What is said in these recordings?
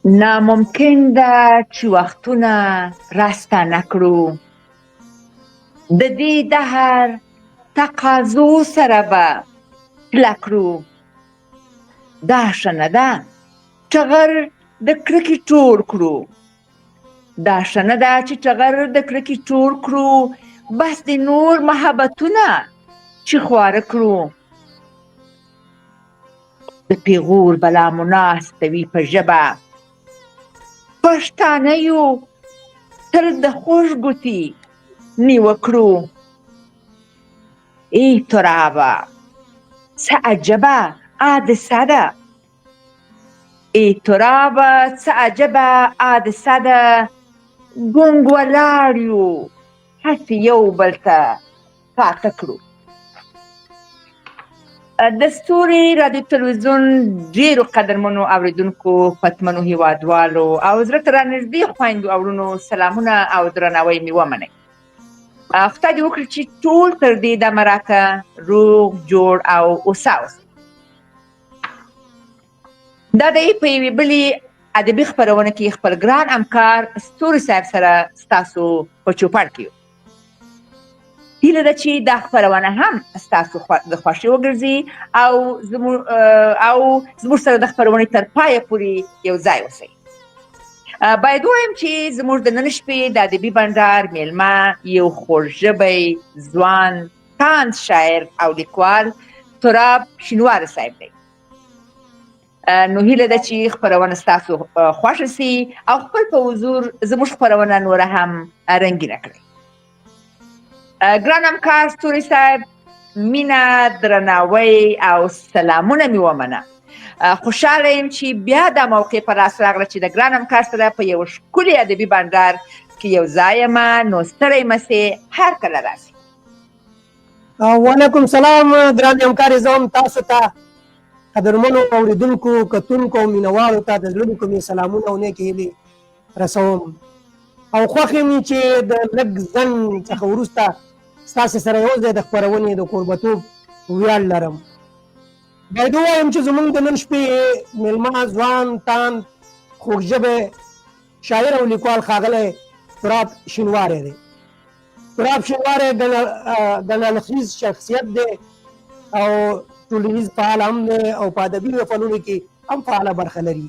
ناممکن ده چې وختونه راستانه کړو، د دې دهر تقاضو سره به پله کړو. دا ښه نه ده ټغر د کرکې ټول کړو، دا ښه نه ده چې ټغر د کرکې ټول کړو، بس د نور محبتونه چې خواره کړو. د پیغور بلا مو ناسته وي په ژبه، پښتانه یو تر د خوږ ګوتې نیوه کړو. ای ترابه څه عجبه حادثه ده، ای ترابه څه عجبه حادثه ده، ګونګ ولاړ یو هسې یو بل ته پاته کړو. د ستوري رادیو تلویزیون ډېرو قدرمنو اورېدونکو، پتمنو هیوادوالو او زړه ته رانږدې خویندو او وروڼو سلامونه او درناوی مې ومنئ. خدای دې وکړي چې ټول تر دې دمه راته روغ جوړ او هوسا اوسئ. دا دی په یوې بلې ادبي خپرونه کې خپل ګران همکار ستوري صاحب سره ستاسو په چوپړ کې یو. هیله ده چې دا خپرونه هم ستاسو د خوښې وګرځي او زموږ سره د خپرونې تر پایه پورې یو ځای اوسئ. باید ووایم چې زموږ د نن شپې د ادبي بنډار میلمه یو خوږژبی ځوان طنز شاعر او لیکوال تراب شینواری صاحب دی. نو هیله ده چې خپرونه ستاسو خوښه سي او خپل په حضور زموږ خپرونه نوره هم رنګینه کړئ. ګران همکار ستوري صاحب، مینه، درناوی او سلامونه مې ومنه. خوشحاله یم چې بیا دا موقع په لاس راغله چې د ګران همکار سره په یو ښکلي ادبي بنډار کې یو ځای یمه، نو ستړی مه سې، هر کله راسې. وعلیکم سلام ګران همکارې، زه هم تاسو ته قدرمنو اورېدونکو، کتونکو او مینهوالو ته د زړه له کومې سلامونه او نیکې هیلې رسوم او خوښ یم چې د لږ ځنډ څخه وروسته ستاسې سره یو ځای د خپرونې د کوربتوب ویاړ لرم. باید ووایم چې زموږ د نن شپې میلمه ځوان طنز خوږژبی شاعر او لیکوال ښاغلی تراب شینواری دی. تراب شینواری ګڼالیز شخصیت دی او ټولنیز فعال هم دی او په ادبي محفلونو کې هم فعاله برخه لري.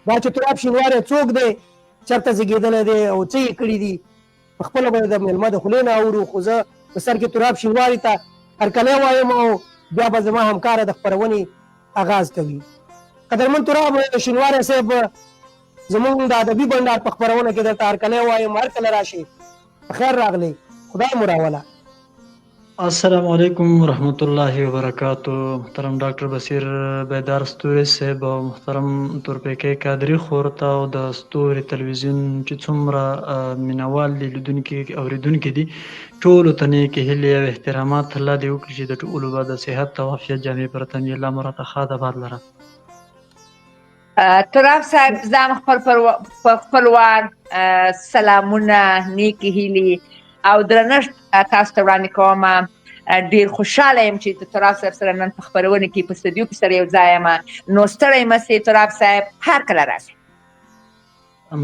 دا چې تراب شینواری څوک دی، چېرته زېږېدلی دی او څه یې کړي دي، پخپله به د میلمه د خولې نه اورو، خو زه په سر کې تراب شینواري ته هرکلی وایم او بیا به زما همکاره د خپرونې آغاز کوي. قدرمن تراب شینواری صاحب، زموږ د ادبي بنډار په خپرونه کې درته هرکلی وایم، هر کله راشئ. پخیر راغلی، خدای مو راوله. السلام علیکم ورحمت الله وبرکاتو. محترم ډاکټر بصیر بیدار ستوري صاحب او محترم تورپیکی قادري خور ته او د ستوري تلویزیون چې څومره مینوال دي، لیدونکي اورېدونکي دي، ټولو ته نیکې هیلې او احترامات الله دې وکړي چې د ټولو به د صحت او عافیت جامې پر تن وي. الله مو راته ښاد آباد لره. تراب صاحب، زه هم په خپل وار سلامونه، نیکې هیلې او درنښت تاسو ته وړاندې کوم. ډېر خوشحاله یم چې د تراب صاحب سره نن په خپرونه کې په استودیو کې سره یو ځای یم، نو ستړی مه سې تراب صاحب، هر کله راسئ.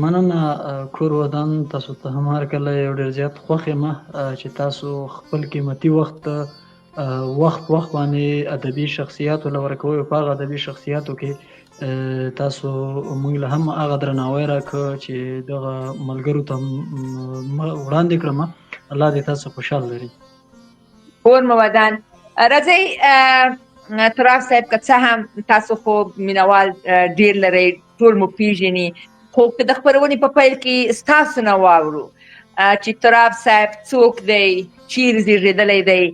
مننه کور ودان، تاسو ته هم هر کله یو ډېر زیات خوښ یم چې تاسو خپل قیمتي وخت باندې ادبي شخصیاتو له ورکوئ او په هغه ادبي شخصیاتو کې تاسو موږ له هم هغه درناوی راکړه چې دغه ملګرو ته وړاندې کړم. الله دې تاسو خوشحال لري. کور مو ودان. راځئ تراب صاحب، که څه هم تاسو خو مینوال ډېر لرئ، ټول مو پیژني، خو که د خپرونې په پیل کې ستاسو نه واورو چې تراب صاحب څوک دی، چیرې زېږېدلی دی،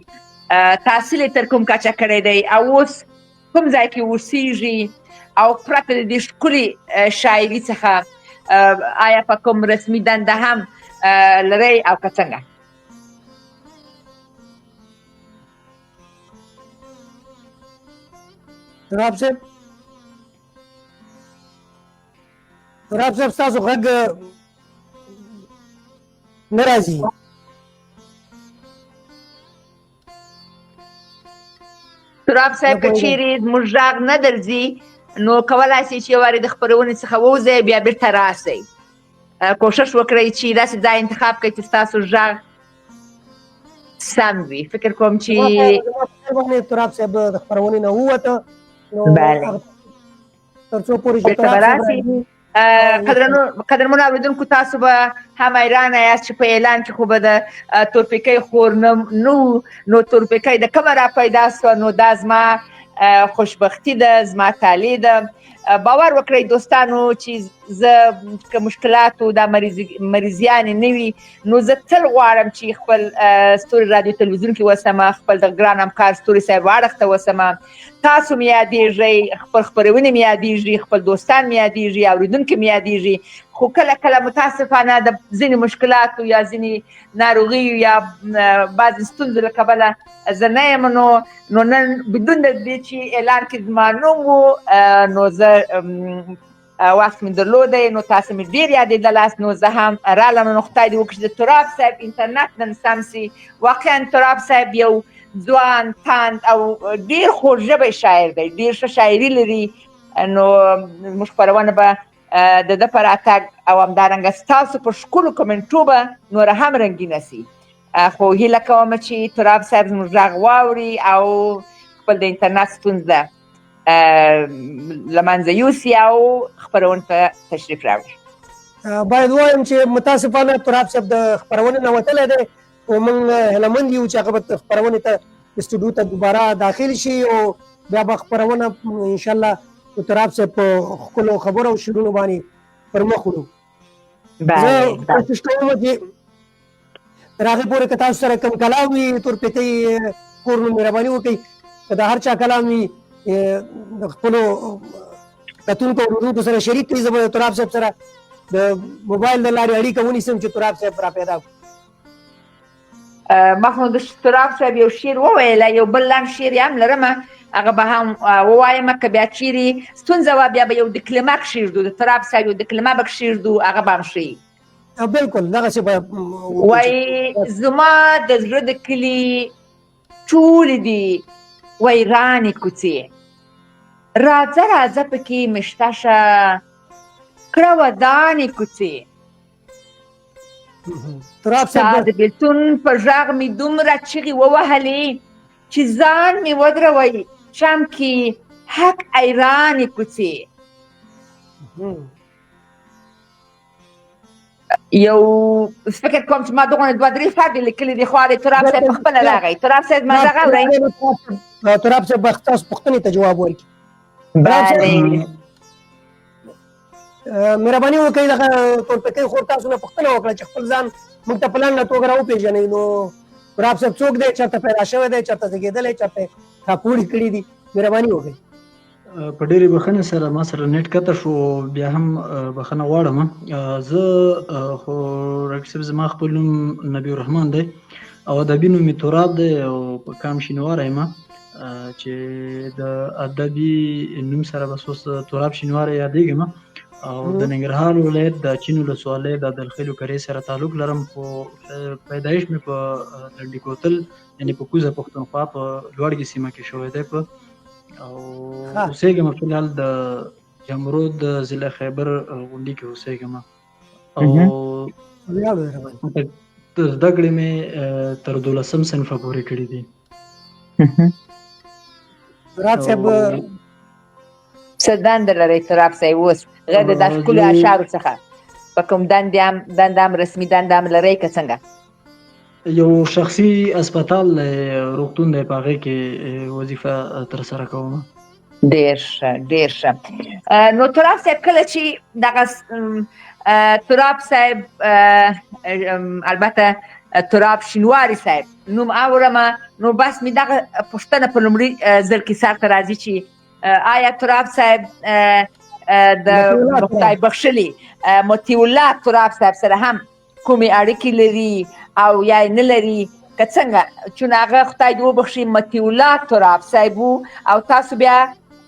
تحصیل یې تر کوم کچه کړی دی او اوس کوم ځای کې اوسېږي او پرته د دې ښکلې شاعري څخه آیا په کوم رسمي دنده هم لرئ او که څنګه؟ تراب صاحب ستاسو غږ نه راځي. تراب صاحب، که چیرې زموږ غږ نه درځي نو کولای شئ چې یو وارې د خپرونې څخه ووځئ بیا بیرته راسئ. کوشش وکړئ چې داسې ځای انتخاب کړئ چې ستاسو غږ سم وي. فکر کوم چې تراب صاحب د خپرونې نه ووته بله تر څو پورې چې بیرته به تراب صاحب راسئ. راځي قدرمنو اورېدونکو تاسو به هم حیرانه یاست چې په اعلان کې خو به د تورپیکۍ خور نه نو تورپیکۍ د کومه را پیدا سوه؟ نو دا زما خوشبختي ده، زما طالع ده. باور وکړئ دوستانو چې زه که مشکلاتو دا مریضیانې نه وي نو زه تل غواړم چې خپل ستوري رادیو تلویزیون کې وسمه، خپل د ګران همکار ستوري صاحب اړخ ته وسمه. تاسو مې یادېږئ، خپل خپرونې مې یادېږي، خپل دوستان مې یادېږي، اورېدونکي مې یادېږي. خو کله کله متاسفانه د ځینې مشکلاتو یا ځینې ناروغیو یا بعضې ستونزو له کبله زه نه یم. نو نن بدون د دې چې اعلان کې زما نوم و نو زه وخت مې درلودی نو تاسو مې ډېر یادېدلاست. نو زه هم رالم. نو خدای دې وکړي چې د تراب صاحب انټرنټ نن سم سي. واقعا تراب صاحب یو ځوان تاند او ډېر خوږ ژبی شاعر دی، ډېر ښه شاعري لري. نو زموږ خپرونه به د ده په راتګ او همدارنګه ستاسو په ښکلو کمنټو به نوره هم رنګینه سي. خو هیله کوم چې تراب صاحب زموږ غږ واوري او خپل د انټرنټ ستونزه له منځه یوسي او خپرونې ته تشریف راوړي. باید ووایم چې متاسفانه تراب صاحب د خپرونې نه وتلی دی او موږ هیلهمند یو چې هغه به خپرونې ته استودیو ته دوباره داخل شي او بیا به خپرونه انشاءالله د تراب صاحب په ښکلو خبرو او شعرونو باندې پر مخ وړو. زه کوشش کوم چې تر هغې پورې که تاسو سره کوم کلام وي تورپیکۍ کور نو مهرباني وکړئ که د هر چا کلام وي د خپلو کتونکو اورېدونکو سره شریک کړئ. زه به د تراب صاحب سره د موبایل د لارې اړیکه ونیسم چې تراب صاحب را پیدا کړو. ما خو د تراب صاحب یو شعر وویلی، یو بل لنډ شعر یې هم لرمه، هغه به هم ووایم. که بیا چیرې ستونزه وه بیا به یو د کلمک کښېږدو، د تراب صاحب یو د کلمه به کښېږدو، هغه به هم ښیي. بلکل دغسې به وایي زما د زړه د کلي ټولې دي ویرانې کوڅې، راځه راځه پکې مشته شه کړه ودانې کوڅې. ستا د بېلتون په غږ مې دومره چغې ووهلې چې ځان مې ودروئ چم کې حق ایرانې کوڅې. یو فکر کوم چې ما دغونه دوه درې فردې لیکلي دي، خو تراب صاحب پخپله راغی. تراب صاحب ما غږ اورئ؟ تراب صاحب به ستاسو پوښتنې ته جواب ورکړي. بله مهرباني وکړئ دغه تورپیکۍ خور تاسو نه پوښتنه وکړه چې خپل ځان موږ ته په لنډه توګه راوپېژنئ. نو تراب صاحب څوک دی، چېرته پیدا شوی دی، چېرته زېږېدلی، چېرته یې راپوړې کړي دي؟ مهرباني وکړئ. په ډېرې بښنې سره ما سره نیټ قطع شو، بیا هم بښنه غواړم. زه خو ډاکټر صاحب زما خپل نوم نبي الرحمن دی او ادبي نوم مې تراب دی او په کام شینواری یم چې د ادبي نوم سره بس اوس تراب شینواری یادېږم او د ننګرهار ولایت د چین ولسوالۍ د دلخیلو کرې سره تعلق لرم. خو پیدایش مې په لنډي کوتل یعنې په کوزه پښتونخوا په لوړګي سیمه کې شوی دی او اوسېږم فی الحال د جمرود د ضلع خیبر غونډۍ کې اوسېږم او زده کړې مې تر 12م صنفه پورې کړي دي. تراب صاحب څه دنده لرئ تراب صاحب اوس غیر د دا ښکلو اشعارو څخه؟ په کوم دنده هم رسمي دنده هم لرئ که څنګه؟ یو شخصي اسپتال روغتون دی، په هغې کې وظیفه ترسره کوم. ډېر ښه ډېر ښه. نو تراب صاحب کله چې دغه تراب صاحب البته تراب شینواری صاحب نوم اورمه نو بس مې دغه پوښتنه په لومړي ځل کې سر ته راځي چې آیا تراب صاحب د خدای بخښلي مطیع الله تراب صاحب سره هم کومې اړیکې لري او یا نه لري که څنګه؟ چون هغه خدای دې وبخښي مطیع الله تراب صاحب وو او تاسو بیا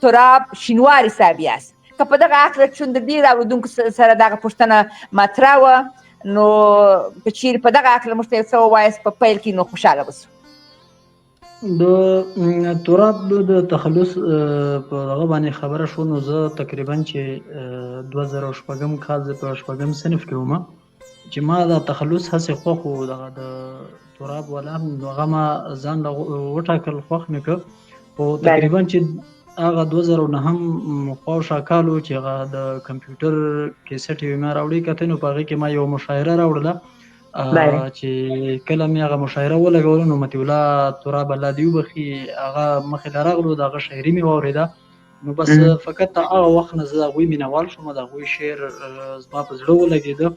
تراب شینواری صاحب یاست. که په دغه هکله چون د ډېرو اورېدونکو سره دغه پوښتنه مطرح وه نو که چیرې په دغه هکله موږ ته یو څه ووایاست په پیل کې نو خوشحاله اوسو. د تراب د تخلص په هغه باندې خبره شو، نو زه تقریبا چې 2006 کال زه په 6 صنف کې وم چې ما دا تخلص هسې خوښ و دغه د تراب والا، نو هغه ما ځان له وټاکل، خوښ مې کړ. خو تقریبا چې هغه 2009 خواوشا کال و چې هغه د کمپیوټر کیسټ یې ما راوړی کتل، نو په هغې کې ما یو مشاعره راوړله چې کله مې هغه مشاعره ولګوله، نو مطیع الله تراب الله دې وبخي هغه مخې ته راغلو، د هغه شاعري مې واورېده. نو بس فقط هغه وخت نه زه د هغوی مینوال شوم، د هغوی شعر زما په زړه ولګېده،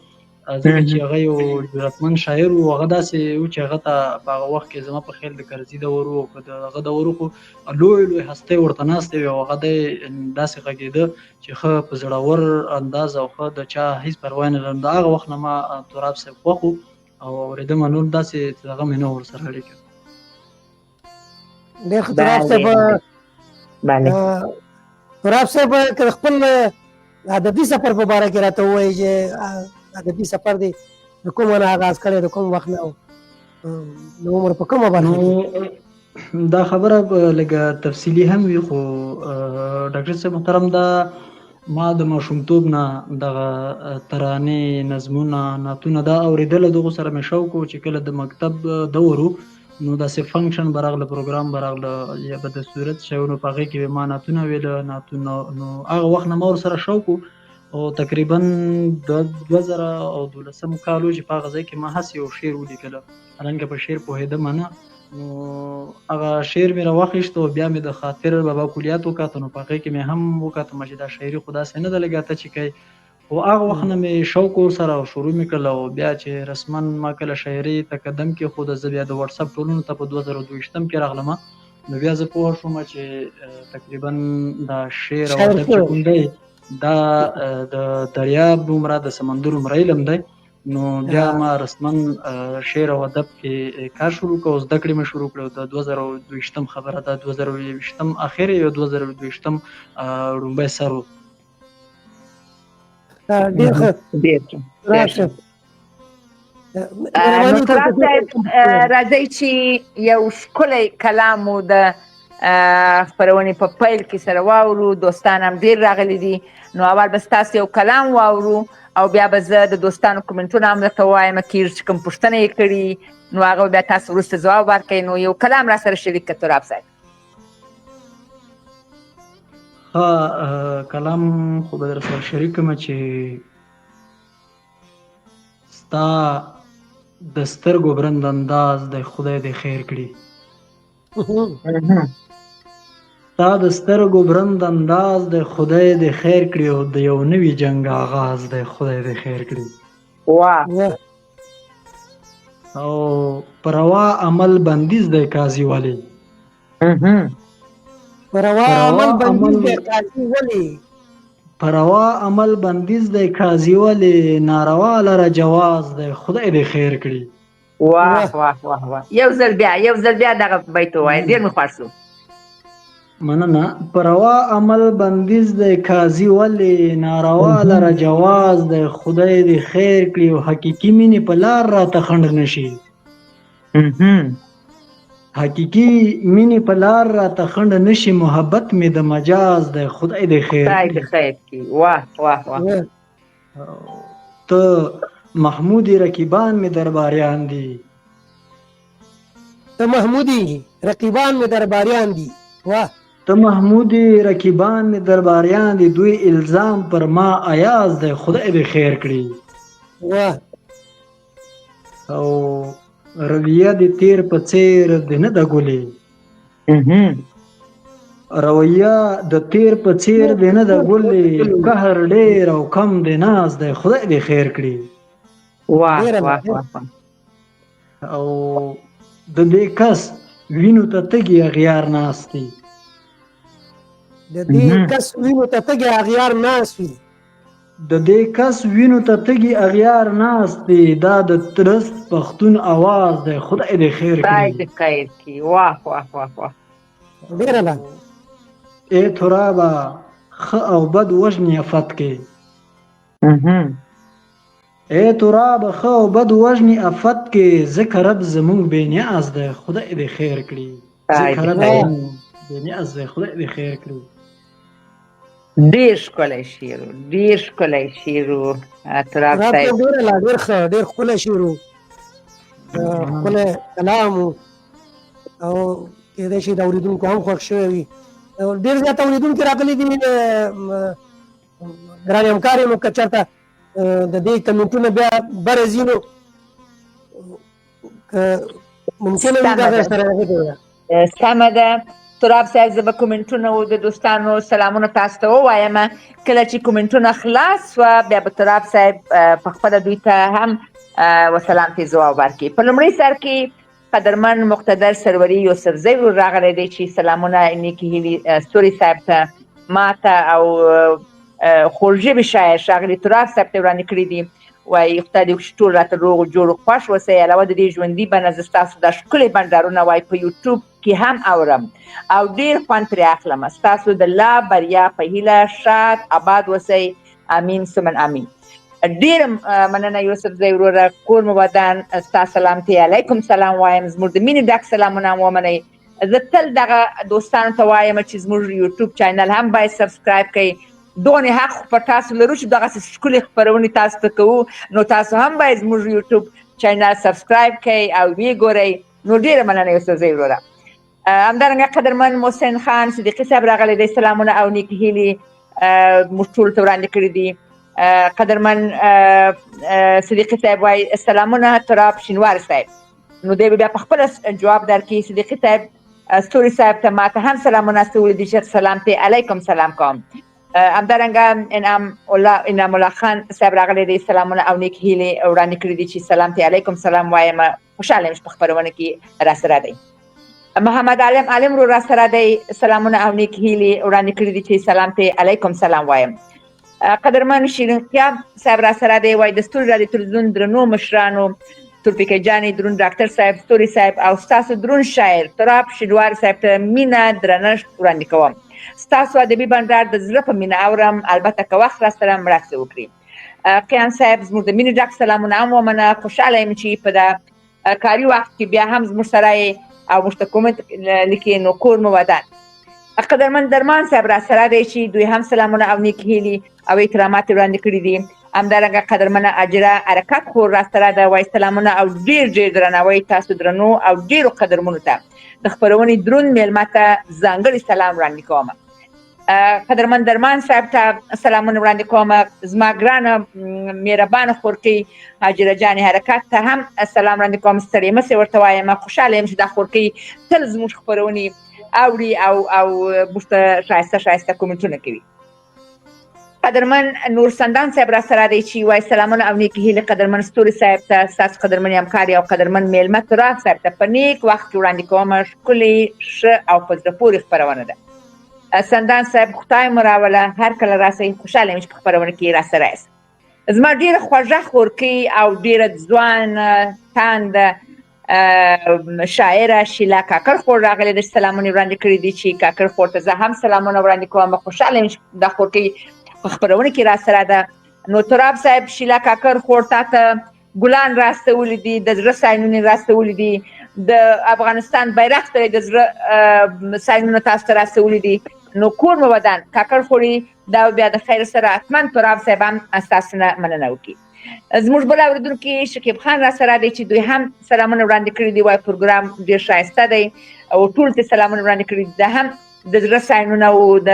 ځکه چې هغه یو جرأتمند شاعر و. هغه داسې و چې هغه ته په هغه وخت کې زما په خیال د کرزي دور و، که د هغه دور خو لوی لوی هستۍ ورته ناستې وې، او هغه داسې غږېده چې ښه په زړور انداز او ښه د چا هېڅ پروا نه لرم. د هغه وخت نه ما تراب صاحب خوښ و او اورېدم، نور داسې هغه مې نه ورسره اړیکه. ډېر ښه. تراب صاحب که خپل ادبي سفر په باره کې راته ووایي چې ادبي سفر دی د کومه نه آغاز کړی، د کوم وخت نه، د عمر په کومه برخه کې؟ دا خبره لږه تفصیلي هم وي، خو ډاکټر صاحب محترم، دا ما د ماشومتوب نه دغه ترانې، نظمونه، نعتونه دا اورېدله، دغو سره مې شوق و چې کله د مکتب دور و نو داسې فنکشن به راغله، پروګرام به راغله یا به د صورت شیونو په هغې کې به ما نعتونه ویله، نو هغه وخت نه ما ورسره شوق و. او تقریبا د 2012 کال و چې په هغه ځای کې ما هسې یو شعر ولیکله، حالانکه په شعر پوهېدم نه، نو هغه شعر مې راواخیست او بیا مې د خاطر بابا کلیات وکاته، نو په هغې کې مې هم وکاتم چې دا شاعري خو داسې نه ده لږه ته چې کوي. خو هغه وخت نه مې شوق ورسره او شروع مې کړله، او بیا چې رسما ما کله شاعري ته قدم کېښوده، زه بیا د وټساپ ټولنو ته په 2022 کې راغلم، نو بیا زه پوه شوم چې تقریبا دا شعر او ادب چې کوم دی دا د دریاب عمره، د سمندر عمره علم دی. نو بیا ما رسما شعر او ادب کې کار شروع کړ او زده کړې مې شروع کړې. د 2022 خبره ده، 2022 اخر یا 2022 لومبی سر و. ډېر ښه. راشه نو تراب صاحب راځئ چې یو ښکلی کلام مو د خپرونې په پیل کې سره واورو. دوستان هم ډېر راغلي دي، نو اول به ستاسو یو کلام واورو او بیا به زه د دوستانو کومنټونه هم درته ووایم، چې کوم پوښتنه یې کړي نو هغه بیا تاسو وروسته ځواب ورکړئ. نو یو کلام را سره شریک کړه تراب صاحب. کلام خو به در سره شریک کړم چې ستا د سترګو برند انداز دی خدای دې خیر کړي، ستا د سترګو برند انداز دی خدای دې خیر کړي، او د یو نوي جنګ آغاز دی خدای دې خیر کړي. واه. او پروا عمل بندیز دی قاضي ولی، پروا عمل بندیز دی قاضي ولی، پروا عمل بندیز دی قاضي ولی، ناروا لره جواز دی خدای دې خیر کړي. واه واه واه واه. یو ځل بیا دغه بیت ووایه، ډېر مې خوښ شو. مننه. پروا عمل بندیز دی قاضي ولی، ناروا لره جواز دی خدای دې خیر کړي، او حقیقي مینې په لار راته خنډ نشي، حقیقي مینې په لار راته خنډ نشي، محبت مې د مجاز دی خدای دې خیر کړي. واه واه واه. ته محمودي رقیبان مې درباریان دي، ته محمودي رقیبان مې درباریان دي. واه. ته محمودي رقیبان مې درباریان دي، دوی الزام پر ما ایاز دی خدای دې خیر کړي. واه. او رویه د تیر په څیر د نه د ګلې، رویه د تیر په څیر د نه د ګلې، قهر ډېر او کم د ناز دی خدای دې خیر کړي. واه واه واه. او د دې کس وینو ته تږي اغیار ناست دي، د دې کس وینو ته تږي اغیار ناست وي، د دې کس وینو ته تږي اغیار ناست دي، دا د ترست پښتون आवाज دی خدای دې خیر کړي. واه واه واه واه. ډېره ده. ای ترابه ښه او بد وژنې افت کې، ای ترابه ښه او بد وژنې افت کې، ځکه رب زمونږ بې نیاز دی خدای دې خیر کړي. خدای کله دې به خیر. د نیاز دی خدای دې خیر کړي. ډیر ښکلی شعر و، ډیر ښکلی شعر و تراب تراب صاحب. صاحب ډېر ښه ډېر ښکلی شعر و، ښکلی کلام و او کېدای شي د اورېدونکو هم خوښ شوی وي. ډېر زیات اورېدونکي راغلي دي ګرانې همکارې، نو که چېرته د دې کمنټونه بیا بره ځي نو که ممکنه وي دا سره وګورئ. سمه ده تراب صاحب، زه به کومنټونه و د دوستانو سلامونه تاسو ته ووایم. کله چې کومنټونه خلاص سوه بیا به تراب صاحب پخپله دوی ته هم وسلام ته ځواب ورکړي. په لومړي سر کې قدرمن مقتدر سروري یوسفزی ورور راغلی دی چې سلامونه نیکې هیلې ستوري صاحب ته، ما ته او خوږژبې شاعر ښاغلي تراب صاحب ته وړاندې کړي دي. وایي خدای دې وکړي چې ټول راته روغ جوړ خوښ اوسئ. علاوه د دې ژوندي بڼه زه ستاسو دا ښکلي بنډارونه وایي په یوټیوب کې هم اورم او ډېر خوند ترې اخلم. ستاسو د لا بریا په هیله شاد آباد اوسئ. امین ثم امین. ډېره مننه یوسفزی وروره، کور مو ودان، ستا سلامتې علیکم سلام وایم. زموږ د مینې ډک سلامونه هم ومنئ. زه تل دغه دوستانو ته وایم چې زموږ یوټیوب چینل هم باید سبسکرایب کړئ. دغه حق خو په تاسو لرو چې دغسې ښکلې خپرونې تاسو ته کوو، نو تاسو هم باید زموږ یوټیوب چینل سبسکرایب کړئ او ویې ګورئ. نو ډېره مننه یوسفزی وروره. همدارنګه قدرمن محسن خان صدیقي صاحب راغلی دی، سلامونه او نیکې هیلې موږ ټولو ته وړاندې کړي دي. قدرمن صدیقي صاحب وایي سلامونه تراب شینواري صاحب. نو دی به بیا پخپله جواب درکړي. صدیقي صاحب ستوري صاحب ته ما ته هم سلامونه استولي دي چې سلامتې علیکم سلام کوم. همدارنګه انعام الله خان صاحب راغلی دی، سلامونه او نیکې هیلې وړاندې کړي دي چې سلامتې علیکم سلام وایم. خوشحاله یم چې په خپرونه کې راسره دی. محمد عالم ورور راسره دی، سلامونه او نیکې هیلې وړاندې کړي دي چې سلامتې علیکم سلام وایم. قدرمن شیرین خیام صاحب راسره دی، وایي د ستوري رادیو تلویزیون درنو مشرانو تورپیکۍ جانې، دروند ډاکټر صاحب، ستوري صاحب او ستاسو دروند شاعر تراب شینواري صاحب ته مینه درنښت وړاندې کوم. ستاسو ادبي بنډار د زړه په مینه اورم، البته که وخت راسره مرسته وکړي. قیام صاحب زموږ د مینې ډک سلامونه هم ومنه. خوشحاله یم چې په دا کاري وخت کې بیا هم زموږ سره یې او موږ ته کومنټ لیکي، نو کور مو ودان. قدرمن درمان صاحب راسره دی چې دوی هم سلامونه او نیکې هیلې او احترامات وړاندې کړي دي. همدارنګه قدرمنه اجره حرکت خور راسره ده، وایي سلامونه او ډېر درناوی تاسو درنو او ډېرو قدرمنو ته د خپرونې دروند میلمه ته ځانګړی سلام وړاندې کوم. قدرمن درمان صاحب ته سلامونه وړاندې کوم. زما ګرانه مهربانه خورکۍ هاجره جانې حرکت ته هم سلام وړاندې کوم. ستړې مه سې ورته وایم. خوشحاله یم چې دا خورکۍ تل زموږ خپرونې اوري او موږ ته ښایسته کومنټونه کوي. قدرمن نور سندان صاحب راسره دی چې وایي سلامونه او نیکې هیلې قدرمن ستوري صاحب ته، ستاسو قدرمن همکار او قدرمن میلمه تراب صاحب ته په نیک وخت کې وړاندې کوم. ښکلې ښه او په زړه پورې خپرونه ده. سندان صاحب خدای مو راوله، هر کله راسئ. خوشحاله یم چې په خپرونه کې راسره یاست. زما ډېره خوږه خورکۍ او ډېره ځوان تانده شاعره شیلا کاکړ خور راغلی ده، سلامونه وړاندې کړي دي چې کاکړ خور ته زه هم سلامونه وړاندې کوم. خوشحاله یم چې دا خورکۍ په خپرونه کې راسره ده. نو تراب صاحب شیلا کاکړ خور تا ته ګلان راستولي دي، د زړه ساینونه راستولي دي، د افغانستان بیرغ ته د زړه ساینونه تاسو ته راستولي دي. نو کور مو ودان کاکړ خوري دا بیا د خیر سره حتما تراب صاحب هم ستاسو نه مننه وکړي. زموږ بل اورېدونکي شکیب خان راسره دی چې دوی هم سلامونه وړاندې کړي دي، وایي پروګرام ډېر ښایسته دی او ټولو ته سلامونه وړاندې کړي دي. دا هم د زړه ساینونه او د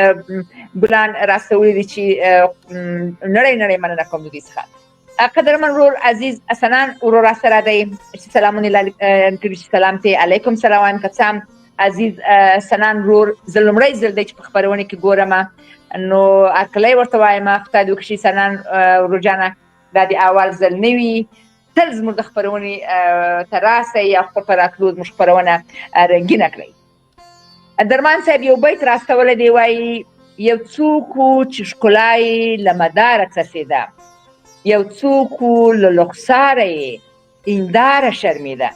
ګلان راستولي دي چې نړۍ مننه کوم د دوی څخه. قدرمن ورور عزیز سنان ورور راسره دی چې سلامونه کړي چې سلامتې علیکم سلام وایم. که څه هم عزیز سنان ورور زه لومړی ځل دی چې په خپرونه کې ګورم، نو هرکلی ورته وایم خدای دې وکړي سنان ورور جانه دا د اول ځل نه وي، تل زموږ د خپرونې ته راسئ او خپل په راتلو زموږ خپرونه رنګینه کړئ. درمان صاحب یو بیت راستولی دی، وایي یو څوک و چې ښکلا یې له مداره څڅېده، یو څوک و له لخساره یې هنداره شرمېده.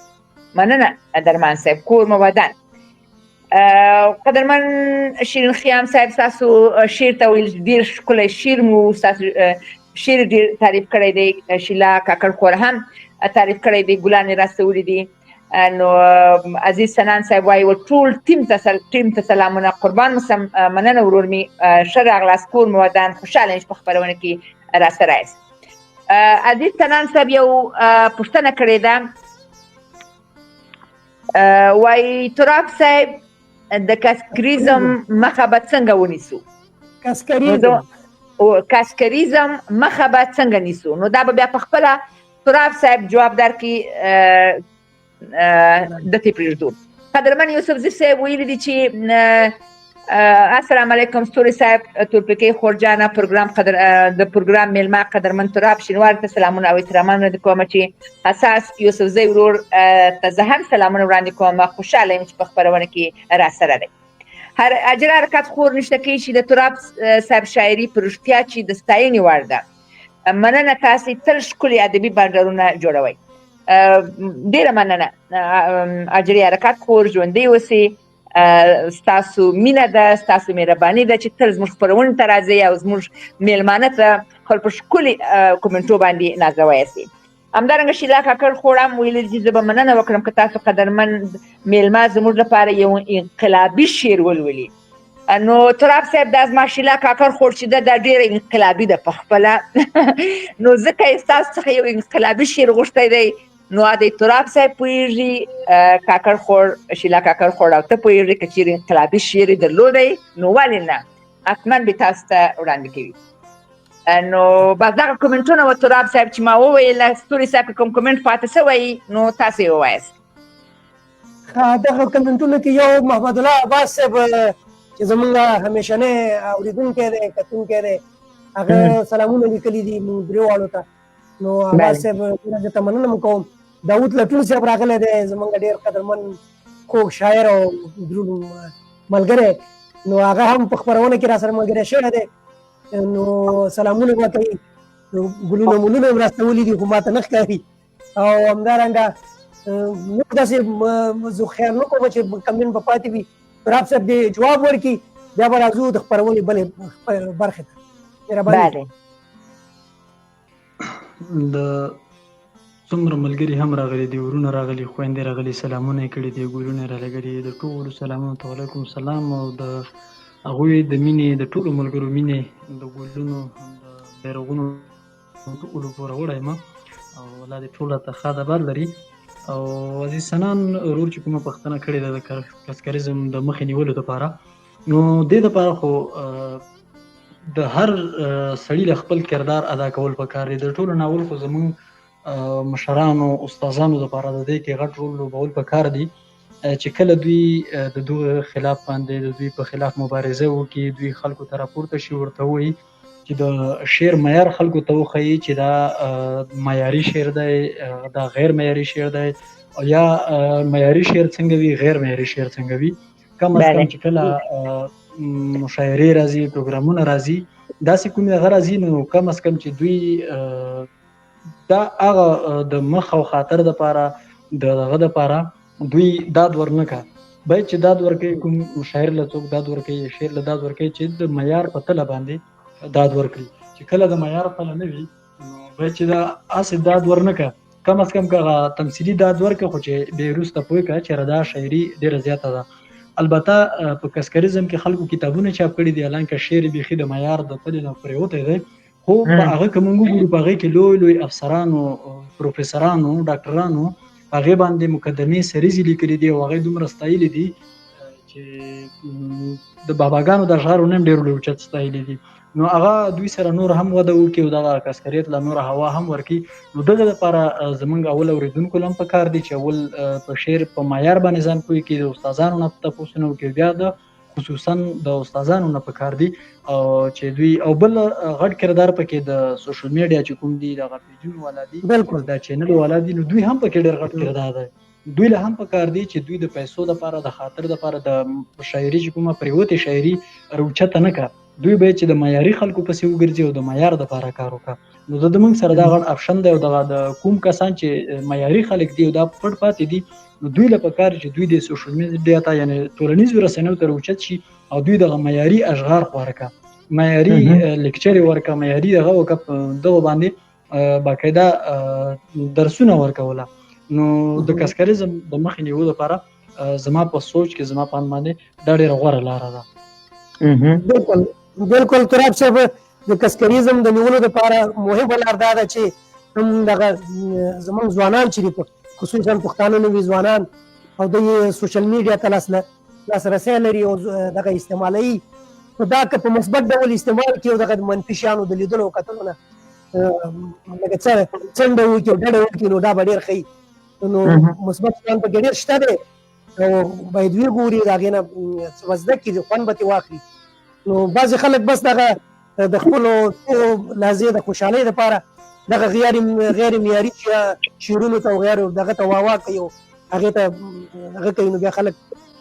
مننه درمان صاحب، کور مو ودان. قدرمن شیرین خیام صاحب ستاسو شعر ته ویل ډېر ښکلی شعر مو ستاسو شعر ډېر تعریف کړی دی. شیلا کاکړ خور هم تعریف کړی دی، ګلان یې راستولي دي. نو عزیز سنان صاحب وایي ټول ټیم ته سلامونه قربان مسم مننه ورور می ښه راغلاست کور مو ودان خوشحاله یم چې په خپرونه کې راسره یاست. عزیز سنان صاحب یو پوښتنه کړې ده، وایي تراب صاحب د کاسکریزم مخه به څنګه ونیسو؟ کاسکریزم مخه به څنګه نیسو؟ نو دا به بیا په خپله تراب صاحب جواب درکړي، دته پرېږدو. قدرمن یوسفزي صاحب ویلي دي چې السلام علیکم ستوري صاحب، تورپیکۍ خورجانه د پروګرام میلمه قدرمن تراب شینواري ته سلامونه او احترامونه وړاندې کوم چې حساس یوسفزي ورور ته زه هم سلامونه وړاندې کوم. خوشحاله یم چې په خپرونه کې راسره دی. هر اجر حرکت خور نشته کوي چې د تراب صاحب شاعري په رښتیا چې د ستاینې وړ ده. مننه، تاسې تل ښکلي ادبي بنډارونه جوړوئ. ډېره مننه اجري حرکت خور، ژوندی اوسئ. ستاسو مینه ده، ستاسو مهرباني ده چې تل زموږ خپرونې ته راځئ او زموږ میلمانه ته خپل په ښکلي کومنټو باندې نازوئ یاستئ. همدارنګه شیلا کاکړ خور هم ویلي چې زه به مننه وکړم که تاسو قدرمن میلمه زموږ لپاره یو انقلابي شعر ولولي. نو تراب صاحب دا زما شیلا کاکړ خور چې ده دا ډېره انقلابي ده په خپله نو ځکه یې ستاسو څخه یو انقلابي شعر غوښتی دی. نو د تراب صاحب پوهېږي کاکړ خور، شیلا کاکړ خور، او ته پوهېږي که چېرې انقلابي شعر یې درلودی نو ولې نه، حتما به تاسو ته وړاندې کوي. نو بس دغه کومنټونه و تراب صاحب چې ما وویل، ستوري صاحب که کوم کومنټ پاتې شوی نو تاسو یې ووایاست. دغه کومنټونه کې یو محمد الله عباس صاحب چې زمونږ همیشنی اورېدونکی دی، کتونکی دی، هغه سلامونه لیکلي دي موږ درېواړو ته. نو عباس صاحب ډېره درته مننه م کوم. داود لټون صاحب راغلی دی، زمونږ ډېر قدرمن خوږ شاعر او دروند ملګری، نو هغه هم په خپرونه کې راسره ملګری شوی دی. نو سلامونه به کوي، ګلونه مولونه یې راستولي دي خو ما ته نه ښکاري. او همدارنګه موږ داسې زه خیال نه کوم چې کمین به پاتې وي. تراب صاحب دې جواب ورکړي، بیا به راځو د خپرونې بلې برخې ته. مهرباني. د څومره ملګري هم راغلي دي، ورونه راغلي، خویندې راغلي، سلامونه یې کړي دي، ګلونه یې رالېږلي، د ټولو سلامونه ته وعلیکم السلام. او د هغوی د مینې، د ټولو ملګرو مینې، د ګلونو، د بیرغونو ټولو پوره وړی یم او الله دې ټوله ته ښه ادبار لري. او عزیز سنان ورور چې کومه پوښتنه کړې ده د کاسکریزم د مخې نیولو دپاره، نو دې دپاره خو د هر سړي له خپل کردار ادا کول پکار دی. د ټولو ناول خو زموږ مشرانو استادانو دپاره د دې کې غټ رول لوبول پکار دی چې کله دوی د دغه خلاف باندې د دوی په خلاف مبارزه وکړي، دوی خلکو ته راپورته شي، ورته ووایي چې د شعر معیار خلکو ته وښیي چې دا معیاري شعر دی، دا غیر معیاري شعر دی، یا معیاري شعر څنګه وي، غیر معیاري شعر څنګه وي. کم از کم چې کله مشاعرې راځي، پروګرامونه راځي، داسې کومې هغه راځي، نو کم از کم چې دوی دا هغه د مخ او خاطر دپاره د هغه دپاره دوی داد ورنه که باید چې داد ورکوي، کوم شاعر له څوک داد ورکوي، شعر له داد ورکوي چې د معیار په تله باندې داد ورکړي. چې کله د معیار پله نه وي نو باید چې دا هسې داد ورنه که، کم از کم که هغه تمثیلي داد ورکړه، خو چې بیا یې وروسته پوه کړه چې دا شاعري ډېره زیاته ده. البته په کاسکریزم کې خلکو کتابونه چاپ کړي دي، حالانکه شعر بیخي د معیار د تلې نه پرېوتی دی، خو په هغه که موږ وګورو په هغې کې لوی لوی افسرانو، پروفیسرانو، ډاکټرانو په هغې باندې مقدمې سریزې لیکلي دي او هغې دومره ستایلي دي چې د باباګانو د اشعارو نه هم ډېر لوی اوچت ستایلي دي. نو هغه دوی سره نور هم وده وکړي او دغه کاسکریت له نوره هوا هم ورکړي. نو دغه دپاره زموږ اول اورېدونکو له هم پکار دي چې اول په شعر په معیار باندې ځان پوه کړي، د استادانو نه تپوسونه وکړي، بیا د خصوصا د استادانو نه پکار دي چې دوی او بل غټ کردار پکې د سوشل میډیا چې کوم دي، دغه پیجونو والا دي، بالکل دا چینل والا دي، نو دوی هم پکې ډېر غټ کردار دی. دوی له هم پکار دي چې دوی د پیسو دپاره، د خاطر دپاره د شاعري چې کومه پرېوتې شاعري راوچته نه کړه، دوی باید چې د معیاري خلکو پسې وګرځي او د معیار دپاره کار وکړه. نو د موږ سره دا غټ آپشن دی او دغه د کوم کسان چې معیاري خلک دي او دا پټ پاتې دي، نو دوی له پکار چې دوی د سوشل میډیا ته یعنې ټولنیزو رسنیو ته راوچت شي او دوی دغه معیاري اشعار خواره کړه، معیاري لیکچرې ورکړه، معیاري دغه وکړه، دغه باندې باقاعده درسونه ورکوله. نو د کسکریزم د مخې نیولو لپاره زما په سوچ کې زما په اند باندې دا ډېره غوره لاره ده. بالکل تراب صاحب د کسکریزم د نیولو لپاره مهمه لار دا ده چې هم دغه زموږ ځوانان چې دي خصوصا پښتانه نوي ځوانان او د سوشل میډیا ته لاسرسی لري او دغه استعمالوي، نو دا که په مثبت ډول استعمال کړي او دغه منفي شیانو د لیدلو او کتلو نه لکه څنډه وکړي او ډډه وکړي نو دا به ډېر ښه وي. نو مثبت شیان پکې ډېر شته دی او باید ویې ګوري، د هغې نه څه به زده کړي، خوند به ترې واخلي. نو بعضې خلک بس دغه د خپلو لحظې د خوشحالۍ دپاره دغه غیر معیاري شعرونو ته او غیر دغه ته واوا کوي او هغې ته هغه کوي، نو بیا خلک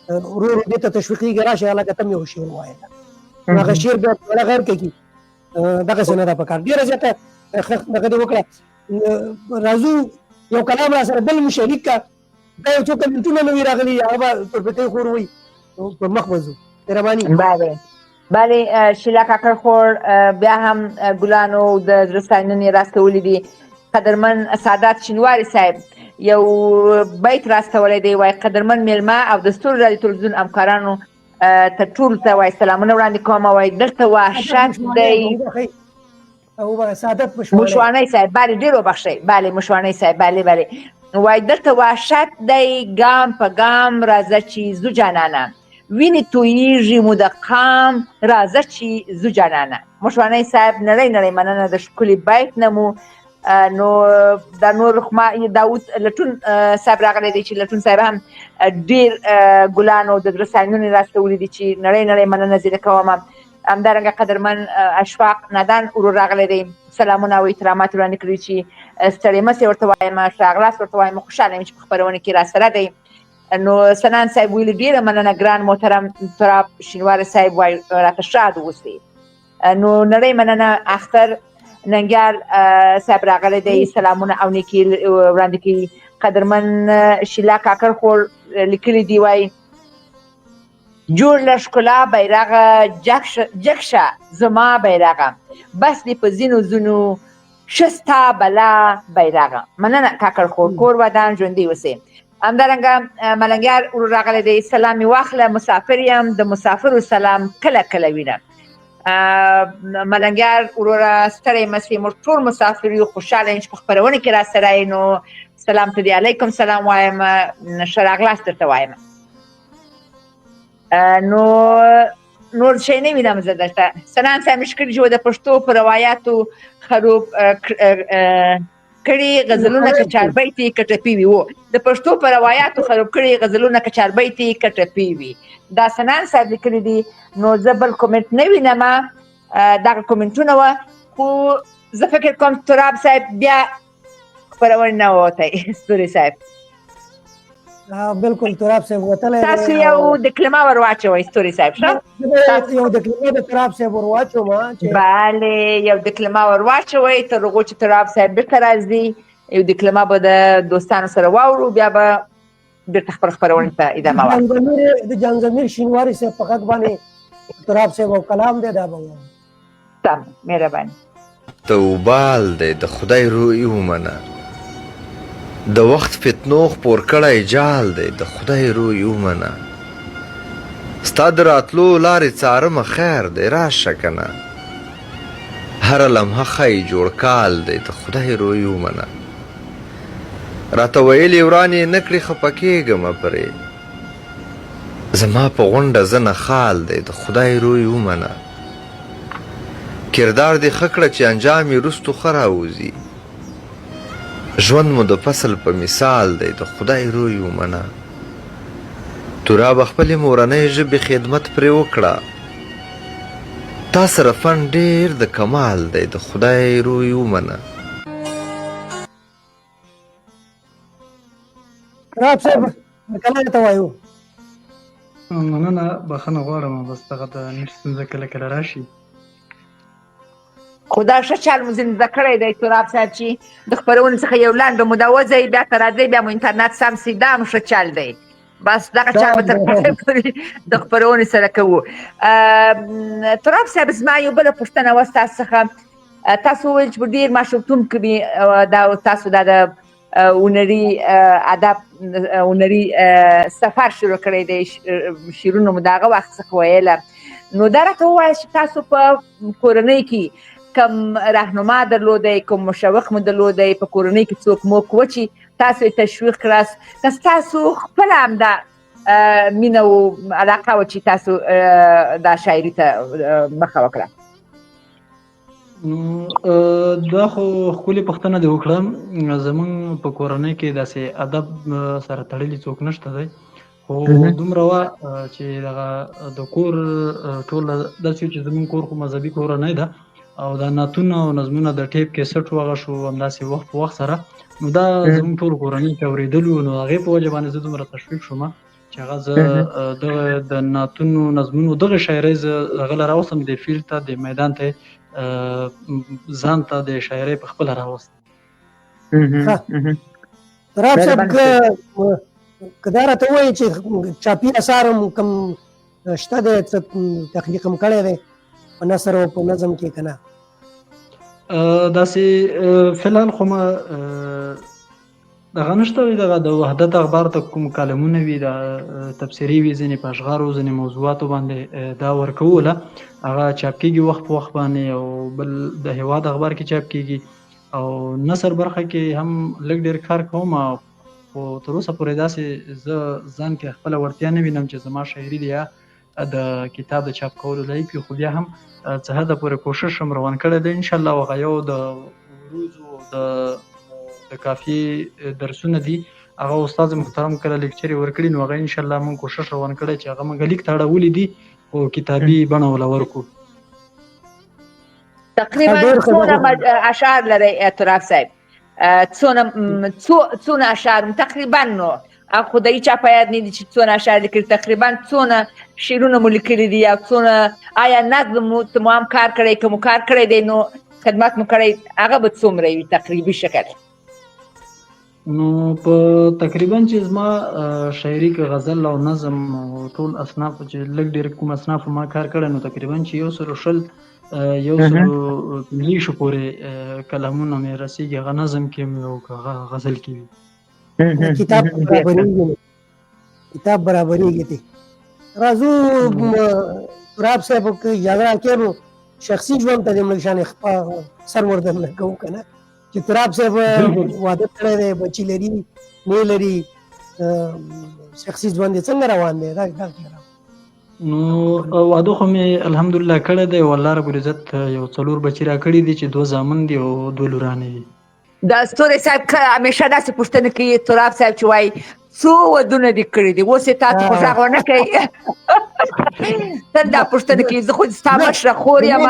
ورو ورو دې ته تشویقېږي راشئ هلکه ته هم یو شعر ووایه، نو هغه شعر بیا بله غیر کوي. دغسې نه ده پکار، ډېره زیاته دغه دې وکړه. راځو یو کلام را سره بل مو شریک کړه، دا یو څو کمنټونه نوي راغلي هغه به تورپیکۍ خور وایي، پر مخ به ځو. مهرباني. بله شیلا کاکړ خور بیا هم ګلانو د زړه ستاینې راستولی دي. قدرمن سعادت شینواري صاحب یو بیت راستولی دی، وایي قدرمن میلمه او د ستوري رادیو تلویزیون همکارانو ته ټولو ته وایي سلامونه وړاندې کوم. وایي دلته وحشت دی. مشوانی صاحب بله ډېر وبخښئ، بله مشوانی صاحب بله وایي دلته وحشت دی ګام په ګام راځه چې ځو جانانه، وینې تویېږي مو د قام راځه چې ځو جانانه. مشوانی صاحب نړۍ مننه د ښکلي بیت نه مو. نو دا نور داود لټون صاحب راغلی دی چې لټون صاحب هم ډېر ګلانو د زړه ستاینونې راستولي دي چې نړۍ مننه ځینې کوم. همدارنګه قدرمن اشفاق نادان ورور راغلی دی، سلامونه او احترامات وړاندې کړي چې ستړی مه سئ ورته وایم، ښه راغلاست ورته وایم، خوشحاله یم چې په خپرونه کې راسره دی. نو سنان صاحب ویلي ډېره مننه ګران محترم تراب شینواري صاحب وایي راته شاد اوسئ. نو نړۍ مننه. اختر ننګیال صاحب راغلی دی، سلامونه او نیکي وړاندې کوي. قدرمن شیلا کاکړ خور لیکلي دي، وایي جوړ له ښکلا بیرغه جګ شه زما بیرغه، بس دې په ځینو ښه ستا بلا بیرغه. مننه کاکړ خور، کور ودان ژوندي اوسئ. همدارنګه ملنګیار ورور راغلی دی، سلام مې واخله مسافر یم د مسافرو سلام کله وینم. ملنګیار وروره ستړی مه سئ، موږ ټول مسافر یو، خوشحاله یم چې په خپرونه کې راسره یې. نو سلام ته دې علیکم سلام وایم، ښه راغلاست درته وایم. نور شی نه وینم زه دلته. سنان صاحب مې ښکلي چې د پښتو په روایاتو خروب کړي غزلونه که چاربیتې کټپې وي، د پښتو په روایاتو خروب کړي غزلونه که چاربیتې کټپې وي، دا سنان صاحب لیکلي دي. نو زه بل کومنټ نه وینم، دغه کومنټونه وه، خو زه فکر کوم تراب صاحب بیا خپرونې نه ووتی. ستوري صاحب بالکل تراب صاحب وتلی دی، تاسو یو دکلمه ور واچوئ ستوري صاحب. ښه یو دکلمه د تراب صاحب ور واچوم. بله یو دکلمه ور واچوئ تر هغو چې تراب صاحب بېرته راځي. یو دکلمه به د دوستانو سره واورو، بیا به بېرته خپل خپرونې ته ادامه ورکړو. د جان ضمیر شینواري صاحب په غږ باندې تراب صاحب او کلام دی، دا به وایم. سم، مهرباني. توبال دی د خدای روی ومنه، د وخت فتنو خپور کړی جال دی د خدای روی ومنه، ستا د راتلو لارې څارمه خیر دی راشه کنه، هره لمحه ښایي جوړ کال دی د خدای روی ومنه، راته ویلې ورانې نه کړې خفه کېږمه پرې، زما په غونډه زه نه خال دی د خدای روی ومنه، کردار دې ښه کړه چې انجام یې وروستو ښه راوځي، ژوند مو د فصل په مثال دی د خدای روی ومنه، تراب خپلې مورنۍ ژبې خدمت پرې وکړه، تا سره فن ډېر د کمال دی د خدای روی ومنه. تراب صاحب کله ته وایو؟ مننه، بخښنه غواړم، بس دغه د نېټ ستونزه کله راشي. خو دا ښه چل مو ځینې زده کړی دی تراب صاحب چې د خپرونې څخه یو لنډه موده وځئ، بیا ته راځئ، بیا مو انټرنټ سم سي، دا هم ښه چل دی. بس دغه چل به تر پایه پورې د خپرونې سره کوو. تراب صاحب زما یو بله پوښتنه وه ستاسو څخه. تاسو وویل چې په ډېر ماشومتوب کې تاسو دا د اونري ادب اونري سفر شروع کړی دی شیرونو مو دغه وخت څخه ویله نو دا راته ووایه چې تاسو په کورنۍ کې کوم رهنما درلودی کوم مشوق مو درلودی په کورنۍ کې څوک موک و چې تاسو یې تشویق کړاست که ستاسو خپله همدا مینه او علاقه و چې تاسو دا شاعري ته مخه وکړه دا خو ښکلې پوښتنه دې وکړه زموږ په کورنۍ کې داسې ادب سره تړلي څوک نشته دی خو دومره وه چې دغه د کور ټوله داسې چې زموږ کور خو مذهبي کورنۍ ده او دا نعتونه او نظمونه د ټیپ کیسټ وغه شو همداسې وخت په وخت سره نو دا زموږ ټول کورنۍ کې اورېدلو نو هغې په وجه باندې زه دومره تشویق شوم چې هغه زه دغه د نعتونو نظمونو دغه شاعرۍ زه هغه له راوستم د فیلډ ته د میدان ته ځان ته د شاعرۍ په خپله راوستم راب صاحب که دا راته ووایي چې چاپي اثار هم کوم شته دی څه تخلیق هم کړی دی په نثر او په نظم کې که نه داسې فلحال خو ما دغه نشته وي دغه د وحدت اخبار ته کوم کالمونه وي د تبصرې وي ځینې په اشعارو ځینې موضوعاتو باندې دا ورکوله هغه چاپ کېږي وخت په وخت باندې او بل د هېواد اخبار کې چاپ کېږي او نثر برخه کې هم لږ ډېر کار کوم خو تر اوسه پورې داسې زه ځان کې خپله وړتیا نه وینم چې زما شاعري دی یا د کتاب د چاپ کولو لایق وي خو بیا هم څه حده پورې کوشش هم روان کړی دی انشاءالله هغه یو د عروضو د کافي درسونه دي هغه استاد محترم کله لیکچرې ورکړي نو هغه انشاءالله موږ کوشش روان کړی چې هغه موږ لیک ته اړولي دي خو کتابي بڼه وله ورکړو تقریبا څونه اشعار لرئ اعتراف صاحب څونه اشعار تقریبا نو خدایي چا په یاد نه دي چې څونه اشعار لیکلي تقریبا څونه شعرونه مو لیکلي دي یا څونه آیا نظم مو هم کار کړی که مو کار کړی دی نو خدمت مو کړی هغه به څومره وي تقریبي شکل نو په تقریبا چې زما شاعري کې غزل او نظم او ټول اصناف چې لږ ډېر کوم اصناف ما کار کړی نو تقریبا چې 150 پورې کلامونه مې رسېږي هغه نظم کې مې او غزل کې وي کتاب برابرېږي دی راځو راب صاحب که اجازه راکړې نو شخصي ژوند ته د ملک شان سر وردن کوو که نه چې تراب صاحب واده کړی دی بچي لري نه لري شخصي ژوند یې څنګه روان دی نو واده خو مې الحمدلله کړی دی والله رب العزت یو 4 بچي راکړي دي چې 2 زامن دي او 2 لورانې دي دا ستوري صاحب همیشه داسې پوښتنه کوي تراب صاحب چې وایي څو ودونه دې کړي دي اوس یې تاسو خو غږ ونه کوي تل دا پوښتنه کوي زه خو ستا مشره خور یم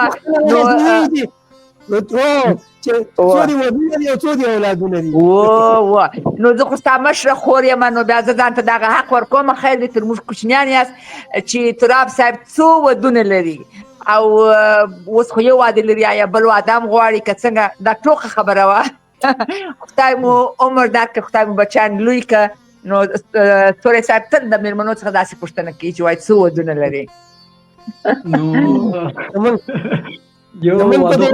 نو زه خو ستا مشره خور یم نو بیا زه ځان ته دغه حق ورکوم خیر دی تر موږ کوچنیان یاست چې تراب صاحب څو ودونه لري او اوس خو یو واده لري یا بل واده هم غواړي که څنګه دا ټوکه خبره وه خدای مو عمر درکړي خدای مو بچیان لوی که نو تورې صاحب تل د مېرمنو څخه داسې پوښتنه کوي چې وایي څو ودونه لري یو واده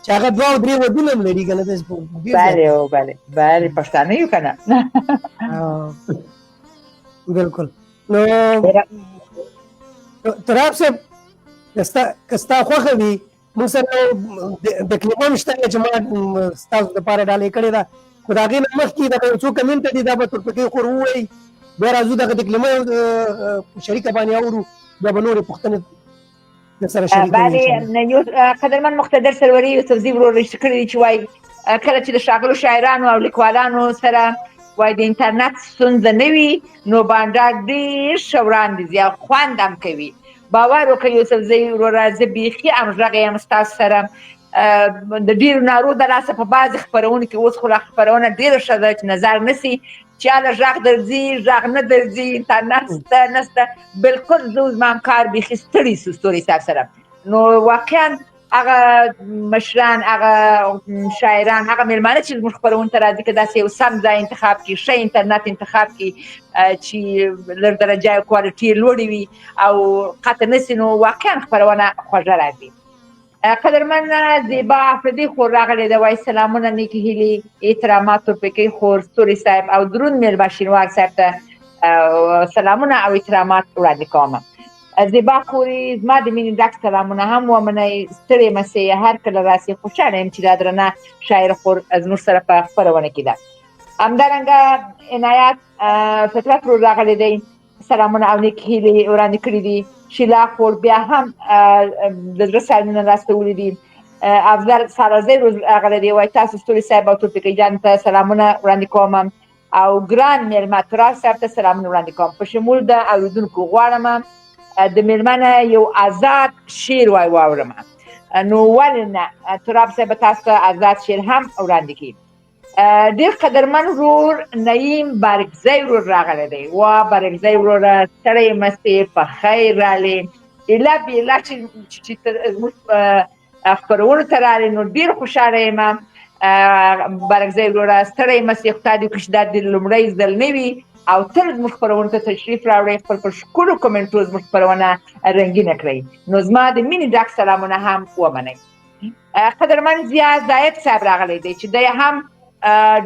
چې هغه 2 او 3 ودونه هم لري که نه بله پښتانه یو که نه بلکل نو تراب صاحب که ستا خوښه وي موږ سره د کلمه هم شته چې ما ستاسو دپاره ډالۍ کړې ده خو د هغې نه مخکې دغه یو څو کمنټه دي دا به تورپکۍ خور ووایي بیا راځو دغه د کلمه شریکه باندې اورو بیا به نورې پوښتنې سره شریکوي قدرمن مقتدر سروري یوسفزي ورور رشته کړي دي چې وایي کله چې د ښاغلو شاعرانو او لیکوالانو سره وایي د انټرنټ ستونزه نه وي نو بانډار ډېر ښه وړاندې ځي او خوند هم کوي باور وکړه یوسفزي وروره زه بیخي همغږې یم ستاسو سره د ډېرو نارو د لاسه په بعضې خپرونو کې اوس خو لا خپرونه ډېره ښه ده چې نظر نه سي چې هله غږ درځي غږ نه درځي انټرنټ شته نشته بلکل زه زما همکار بیخي ستړي سو ستوري صاحب سره نو واقعا هغه مشران هغه شاعران هغه مېلمانه چې زموږ خپرونو ته راځي که داسې یو سم ځای انتخاب کړي ښه انټرنټ انتخاب کړي چې لږ درجه کوالټي یې لوړې وي او قطع نه سي نو واقعا خپرونه خوږه راځي قدرمن زیبا افریدي خور راغلی ده، وایي سلامونه، نیکې هیلې، احترامات تورپیکۍ خور، ستوري صاحب او دروند میربه شینوار صاحب ته سلامونه او احترامات وړاندې کوم. زیبا خورې زما د مینې ډک سلامونه هم ومنئ، ستړې مه سئ، هر کله راسئ. خوشحاله یم چې دا درنه شاعره خور زموږ سره په خپرونه کې ده. همدارنګه عنایت فطرت ورور راغلی دی، سلامونه او نیکې هیلې وړاندې کړي دي. شیلا خور بیا هم د زړه سلامونه راستولي دي. افضل سارازی راغلی دی، وایي تاسو ستوري صاحب او تورپیکۍ جان ته سلامونه وړاندې کوم او ګران میلمه تراب صاحب ته سلامونه وړاندې کوم. په شمول د اورېدونکو غواړم د میلمه نه یو آزاد شعر واورم. نو ولې نه تراب صاحب تاسو ته آزاد شعر هم وړاندې کړي. ډېر قدرمن ورور نعیم بارکزی ورور راغلی دی. وا بارکزی وروره ستړی مه سې، په خیر رالې، ایله بیله چې زموږ خپرونو ته رالې نو ډېر خوشحاله یم. بارکزی وروره ستړی مه سې، خدای دې وکړي چې دا د لومړی ځل نه وي او تل زموږ خپرونو ته تشریف راوړئ، خپل په ښکلو کمنټو زموږ خپرونه رنګینه کړئ. نو زما د مینې ډک سلامونه هم ومنئ. قدرمن ضیا زاید صاحب راغلی دی چې دی هم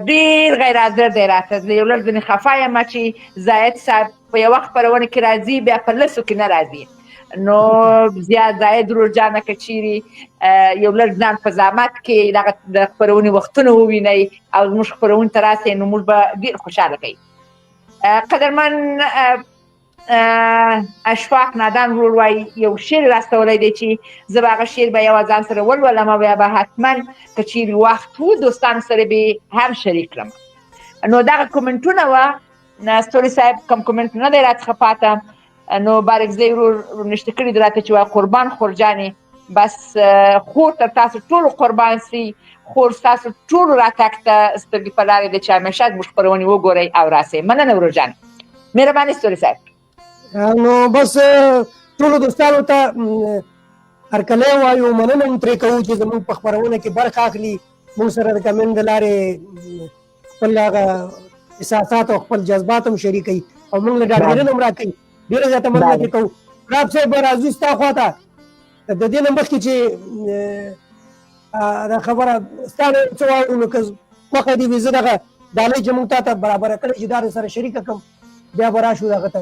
ډېر غیر حاضر دی راته. زه یو لږ ځینې خفه یم چې زاید صاحب په یوه خپرونه کې راځي بیا په لسو کې نه راځي. نو ضیا زاید ورور جانه که چیرې یو لږ ځان په زحمت کې دغه د خپرونې وختونه ووینئ او زموږ خپرونې ته راسئ نو موږ به ډېر خوشحاله کوي. قدرمن اشفاق نادان ورور وایي یو شعر راستولی دی چې زه به هغه شعر به یوه ځان سره ولولم او بیا به حتما که چیرې وخت و دوستانو سره به هم شریک کړم. نو دغه کومنټونه وه. ستوري صاحب کوم کومنټ نه دی راڅخه پاته. نو بارکزی ورور نشته کړي دي راته چې وایي قربان خورجانې بس خور تر تاسو ټولو قربان سي، خور ستاسو ټولو راتګ ته سترګې په لارې دی چې همیشه زموږ خپرونې وګورئ او راسئ. مننه ورور جان، مهرباني ستوري صاحب. نو بس ټولو دوستانو ته هرکلی وایو، مننه هم ترې کوو چې زموږ په خپرونه کې برخه اخلي، موږ سره د کمنټ د لارې خپل هغه احساسات او خپل جذبات هم شریکوي او موږ له ډاډګیرنه هم راکوي. ډېره زیاته مننه ترې کوو. راب صاحب راځو ستا خواته. د دې نه مخکې چې دا خبره ستا نه څه واورو نو که خوښه دې وي زه دغه ډالۍ چې موږ تا ته برابره کړې چې دا سره شریکه کړم بیا به راشو دغه ته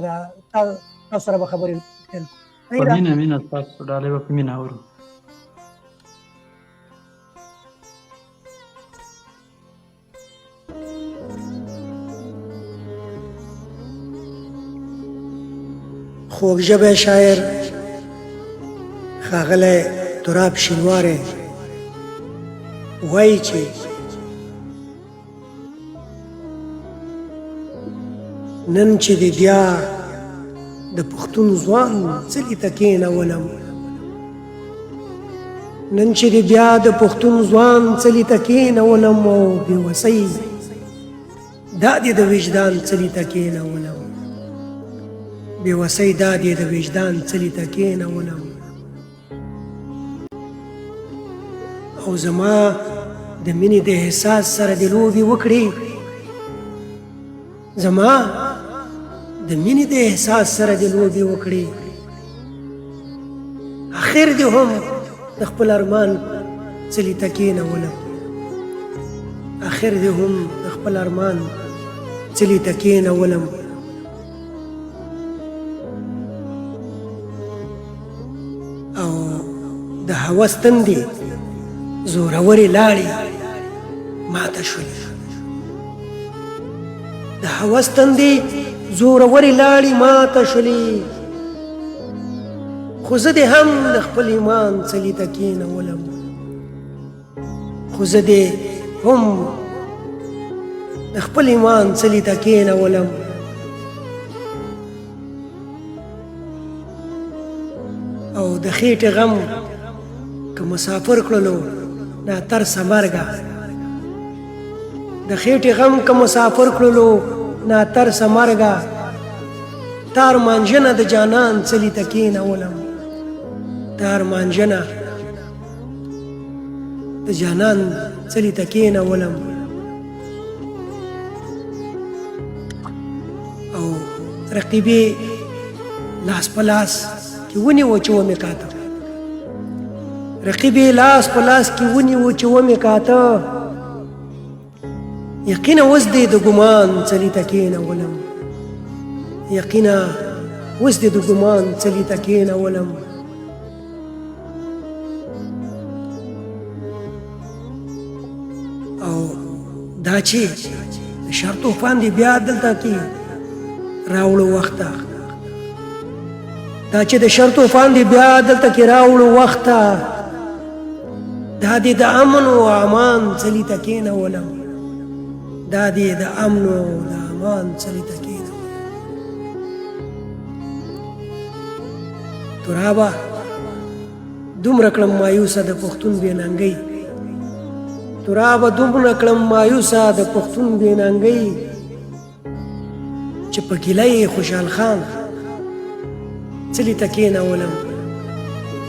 تاسو سره به خبرې کوو. په مینه مینه ستاسو ډالۍ به په مینه اورو. خوږ ژبی شاعر ښاغلی تراب شینواری وایي چې نن چې دې بیا د پښتون ځوان څلي ته کېنولم، نن چې دې بیا د پښتون ځوان څلي ته کېنولم او بېوسۍ دا دې د وجدان څلي ته کېنولم، بېوسۍ دا دې د وجدان څلي ته کېنولم او زما د مینې د احساس سره دې لوبې وکړې، زما د مینې د احساس سره دې لوبې وکړې، اخر دې هم د خپل ارمان څلي ته کېنولم، اخر دې هم د خپل ارمان څلي ته کېنولم. او د هوس تندې زورورې لاړې ماته شولې، د هوس تندې زورورې لاړې ماته شولې، خو زه دې هم د خپل ایمان څلي ته کېنولم، خو زه دې هم د خپل ایمان څلي ته کېنولم. او د خېټې غم که مسافر کړلو نا ترسه مرګه، د خېټې غم که مسافر کړلو نا ترسه مرګه، تار مانجنه د جانان څلي ته کېنولم، تار مانجنه د جانان څلي ته کېنولم. او رقیبې لاس په لاس کې ونیوه چې ومې کاته، رقیب یې لاس په لاس کې ونیو چې ومې کاته یقینا اوس دې د ګمان څلي ته کېنولم یقینا اوس دې د ګمان څلي ته کېنولم او دا چې د شر طوفان دې بیا دلته کې راوړو وخته دا چې د شر طوفان دې بیا دلته کې راوړو وخته دا دې د امن او امان څلي ته کېنولم دا دې د امن او د امان څلي ته کېنولم ترابه دومره کړم مایوسه د پښتون بې ننګۍ ترابه دومره کړم مایوسه د پښتون بې ننګۍ چې په ګیله یې خوشحال خان څلي ته کېنولم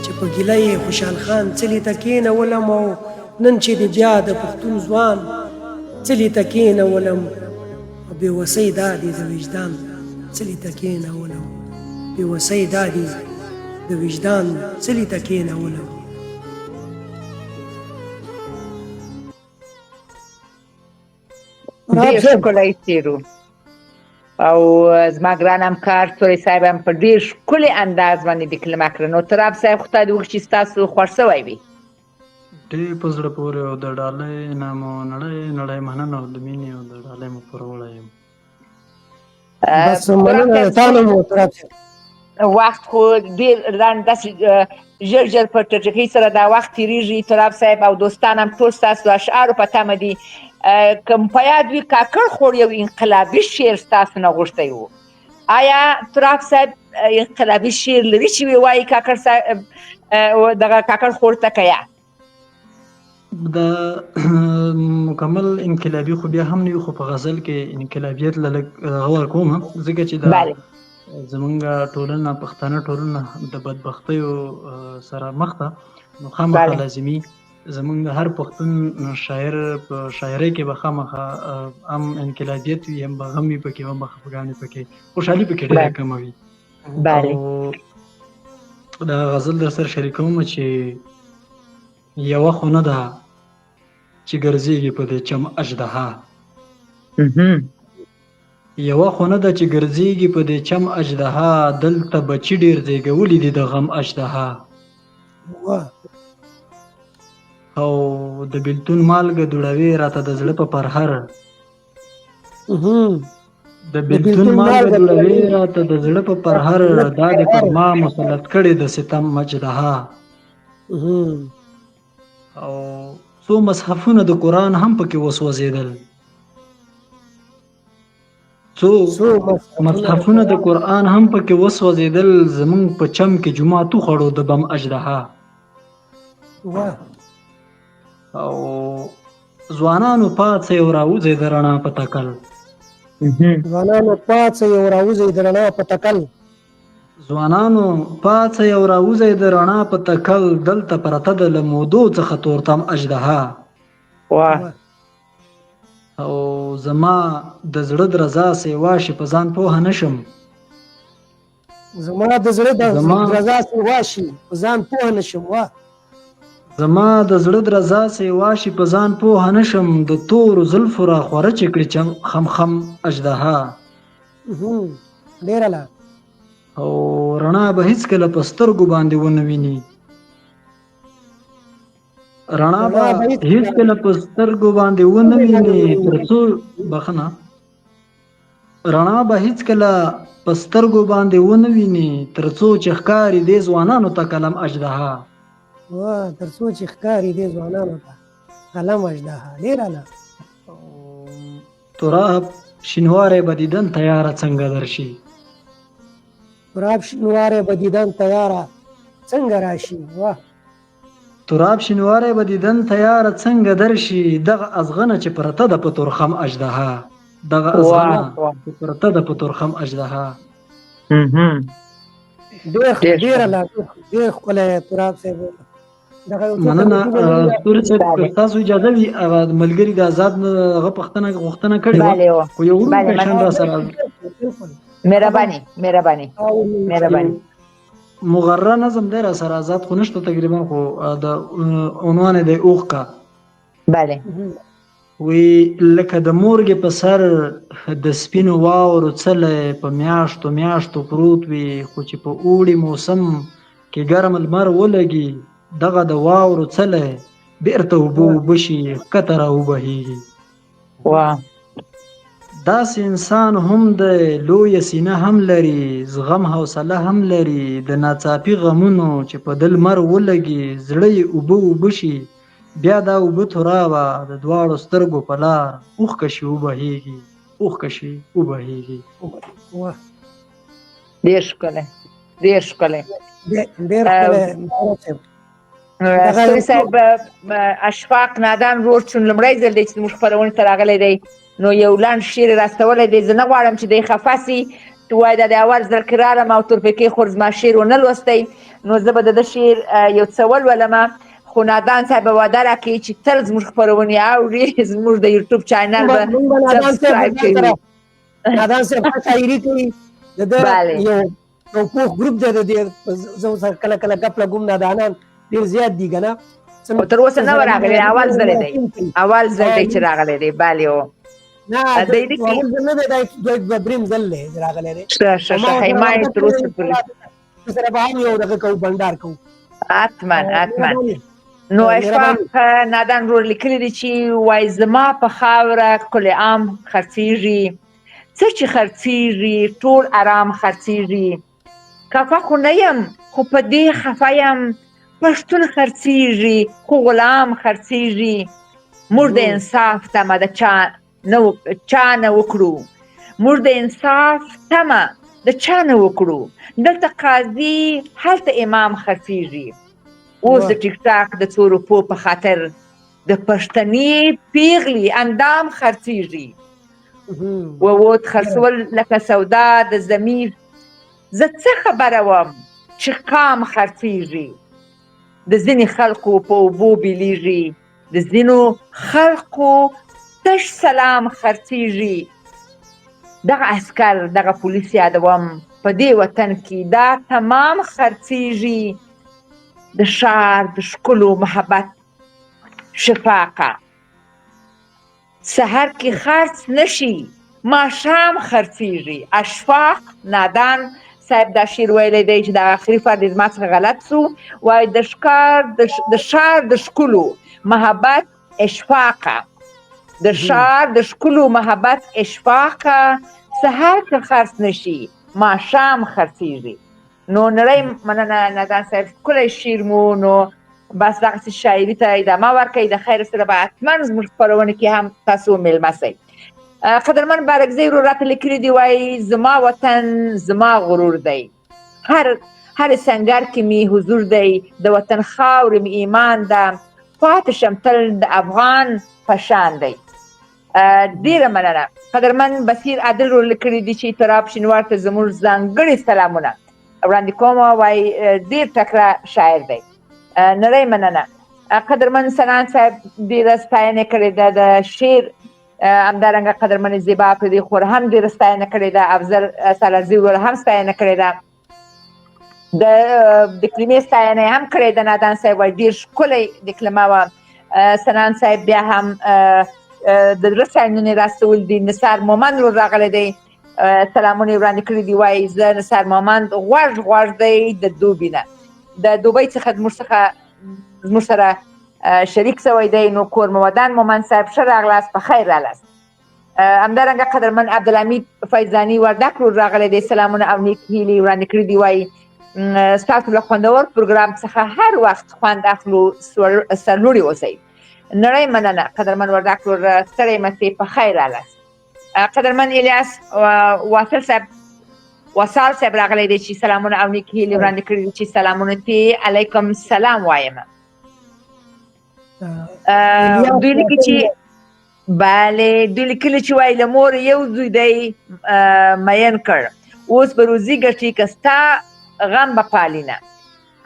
چې په ګیله یې خوشحال خان څلي ته کېنولم او نن چې د بیا د پښتون ځوان څلي ته کېنولم او بې وسۍ دا دې د وجدان څلي ته کېنولم بې وسۍ دا دې د وجدان څلي ته کېنولم ډېر ښکلی شعر و او زما ګران همکار تورې صاحب هم په ډېر ښکلي انداز باندې د کلمه کړه نو تراب صاحب خدای دې وکړي چې ستاسو خوښ شوی وي ډېر په زړه پورې او د ډالۍ نه مو نړۍ مننه او د مینې او د ډالۍ مو پوروړی یم بس مننه تا نه مو تراب صاحب وخت خو ډېر لنډ داسې ژر ژر په ټکټکۍ سره دا وخت تېرېږي تراب صاحب او دوستان هم ټول ستاسو د اشعارو په تمه دي که مو په یاد وي کاکړ خور یو انقلابي شعر ستاسو نه غوښتی و آیا تراب صاحب انقلابي شعر لري چې ووایي کاکړ صاحب دغه کاکړ خور ته که یا د مکمل انقلابي خو بیا هم نه وي خو په غزل کې انقلابیت له لږ غور کوم ځکه چې دا زمونږ ټولنه پښتانه ټولنه د بدبختیو سره مخ ده نو خامخا لازمي زمونږ د هر پښتون شاعر په شاعرۍ کې به خامخا هم انقلابیت وي هم به غم وي پکې هم به خفګانې پکې خوشحالي پکې ډېره کمه وي او دا غزل در سره شریکوم چې یوه خو نه ده چې ګرځېږي په دې چم اژدها یوه خو نه ده چې ګرځېږي په دې چم اژدها دلته بچي ډېر زېږولي دي د غم اژدها او د بېلتون مالګه دوړوي راته د زړه په پرهر د بېلتون مالګه دوړوي راته د زړه په پرهر دا دې پر ما مسلط کړې د ستم مجدها او څو مصحفونه د قرآن هم پکې وسوځېدل څو مصحفونه د قرآن هم پکې وسوځېدل زمونږ په چم کې جومات وخوړو د بم اژدها او ځوانانو پاڅئ او راوځئ د رڼا په تکل ځوانانو پاڅئ او راوځئ د رڼا په تکل ځوانانو پاڅئ او راوځئ د رڼا په تکل دلته پرته ده له مودو څخه تورتم اژدها او زما د زړه درزا سیوا شي په ځان پوهه نشم زما د زړه درزا سیوا شي په ځان پوهه نشم زما د زړه درزا سیوا شي په ځان پوهه نشم د تورو زلفو را خوره چې کړي خم خم اژدها ډېره لا او رڼا به هیڅکله په سترګو باندې ونه ویني رڼا به هیڅکله په سترګو باندې ونه ویني ترڅو بخنه رڼا به هیڅکله په سترګو باندې ونه ویني ترڅو چې ښکاري دې ځوانانو ته قلم اژدها ترڅو چې ښکاري دې ځوانانو ته قلم اژدها ډېره لا تراب شینواری به دیدن تیاره څنګه درشي تراب شینواری به دیدن تیاره څنګه راشي تراب شینواری به دیدن تیاره څنګه درشي دغه ازغنه چې پرته ده په تورخم اژدها دغه ازغنه چې پرته ده په تورخم اژدها ډېره لا ډېر ښکلی تراب صاحب مننه ستوري صاحب تاسو اجازه وي ملګري د آزاد هغه غوښتنه کړې وه خو یو وروسته شان را سره مهرباني مغره نظم دی را سره آزاد خو نشته تقریبا، خو د عنوان دی اوښکه. بله وی لکه د مورګې په سر د سپینو واورو څلی په میاشتو میاشتو پروت وي، خو چې په اوړي موسم کې ګرم لمر ولګي دغه د واورو څلی بیرته اوبه اوبه شي ښکته را وبهیږي. واه داسې انسان هم دی، لویه سینه هم لري، زغم حوصله هم لري، د ناڅاپي غمونو چې په ده لمر ولګي زړه یې اوبه اوبه شي، بیا دا اوبه توراوه د دواړو سترګو په لار اوښکه شي وبهیږي، اوښکه شي وبهیږي. واه ډېر ښکلی ډېر ښکلی. ډېر ښکلی محترم صاحب. ستوري صاحب اشفاق نادان رور چون لومړی ځل دی چې زموږ خپرونې ته راغلی دی، نو یو لنډ شعر یې راستولی دی. زه نه غواړم چې دی خفه سي چې وایي دا د اول ځل کې رالم او تورپیکۍ خور زما شعر ونه لوستی، نو زه به د ده شعر یو څه ولولمه، خو نادان صاحب به وعده راکوي چې تل زموږ خپرونې اوري، زموږ د یوټیوب چینل به سبسکرایب کوي. نادان صاحب شاعري کوي، د ده یو پوخ ګروپ دی، د دې زه سره کله کله ګپ لګوم. نادانان ډېر زیات دي که نه؟ خو تر اوسه نه و راغلی، اول ځل دی اول ځل دی چې راغلی دی. بلې و نه اول ځل نه دی، دا درېیم ځل دی راغلی دی. ښه ښه ښه ما یې تر اوسه پورې سره به هم یو دغه کوو، بنډار کوو. حتما حتما. نو اشفاق نادان رور لیکلی دی چې وایي زما په خاوره کل عام خرڅېږي، څه چې خرڅېږي ټول ارام خرڅېږي، کفه خو نه یم خو په دې خفه یم، پښتون خرڅېږي خو غلام خرڅېږي، موږ د انصاف تمه د چا نه وکړو، موږ د انصاف تمه د چا نه وکړو، دلته قاضي هلته امام خرڅېږي، اوس د ټیک ټاک د څو روپو په خاطر د پښتني پیغلې اندام خرڅېږي، ووت خرڅول لکه سودا د ضمیر، زه څه خبره وم چې قام خرڅېږي، د ځینې خلکو په اوبو بیلیږي، د ځینو خلکو تش سلام خرڅېږي، دغه عسکر دغه پولیس یادوم په دې وطن کې دا تمام خرڅېږي، د ښار د ښکلو محبت شفاقه، سحر کې خرڅ نشي ماښام خرڅېږي. اشفاق نادان صاحب دا شعر ویلی دی چې د آخري فرد زما څخه غلط سو، وایي د ښار د ښکلو محبت اشفاقه، د ښار د ښکلو محبت اشفاقه، سحر که خرڅ نشي ماښام خرڅېږي. نو نړۍ مننه نادان صاحب، ښکلی شعر مو، نو بس دغسې شاعري ته ادامه ورکوئ، د خیر سره به حتما زموږ خپرونې کې هم تاسو میلمه سئ. قدرمن بارکزی ورور راته لیکلي دي، وایي زما وطن زما غرور دی، هر سنګر کې مې حضور دی، د وطن خاورې مې ایمان ده، پاتې شم تل د افغان په شان دی. ډېره مننه. قدرمن بصیر عادل ورور لیکلي دي چې اعتراف شینوار ته زموږ ځانګړي سلامونه وړاندې کوم، وایي ډېر تکړه شاعر دی. نړۍ مننه. قدرمن سنان صاحب ډېره ستاینه کړې ده د شعر، همدارنګه قدرمن زیبا پردي خور هم ډېره ستاینه کړې ده، افضل سالارزي ورور هم ستاینه کړې ده، د کلمې ستاینه هم کړې ده. نادان صاحب وایي ډېر ښکلی د کلمه وه. سنان صاحب بیا هم د زړه ستاینونه یې راستول دي. نثار مومند ورور راغلی دی، سلامونه یې وړاندې کړي دي، وایي زه نثار مومند غوږ دی د دوبي نه، د دوبۍ څخه زموږ سره شریک سوی دی. نو کور مودان مومند صاحب ښه راغلاست، په خیر رالاست. همدارنګه قدرمن عبدالحمید فیضاني وردک ورور راغلی دی، سلامونه او نیک هیلې وړاندې کړي دي، وایي ستاسو له خوندور پروګرام څخه هر وخت خوند اخلو، سرلوړي اوسئ. نړۍ مننه قدرمن وردک ورور، ستړی مستې، په خیر رالاست. قدرمن الیاس وصال صاحب راغلی دی چې سلامونه او نیک هیلې وړاندې کړي دي، چې سلامونه تی علیکم سلام وایم. دوی لیکي چې بله دوی لیکلي چې وایي له مور یو زوی دی مین کړ، اوس به روزي ګټي که ستا غم به پالینه.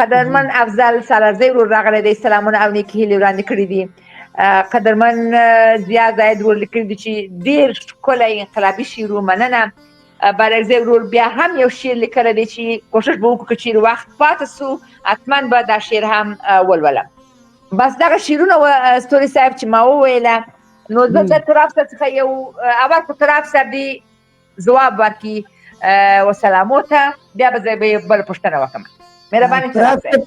قدرمن افضل سالارزی ورور راغلی دی، سلامونه او نیک هیلې وړاندې کړي دي. قدرمن ضیا زاید ورور لیکلي دي چې ډېر ښکلی انقلابي شعر و، مننه. بارکزی ورور بیا هم یو شعر لیکلی دی چې کوشش به وکړو که چیرې وخت پاتې سو حتما به دا شعر هم ولولم. بس دغه شعرونه ستوري صاحب چې ما وویله نو زه د تراب صاحب څخه یو اول خو تراب صاحب دی ځواب ورکړي وسلامو ته، بیا به زه به بله پوښتنه وکړم. مهرباني تراب صاحب.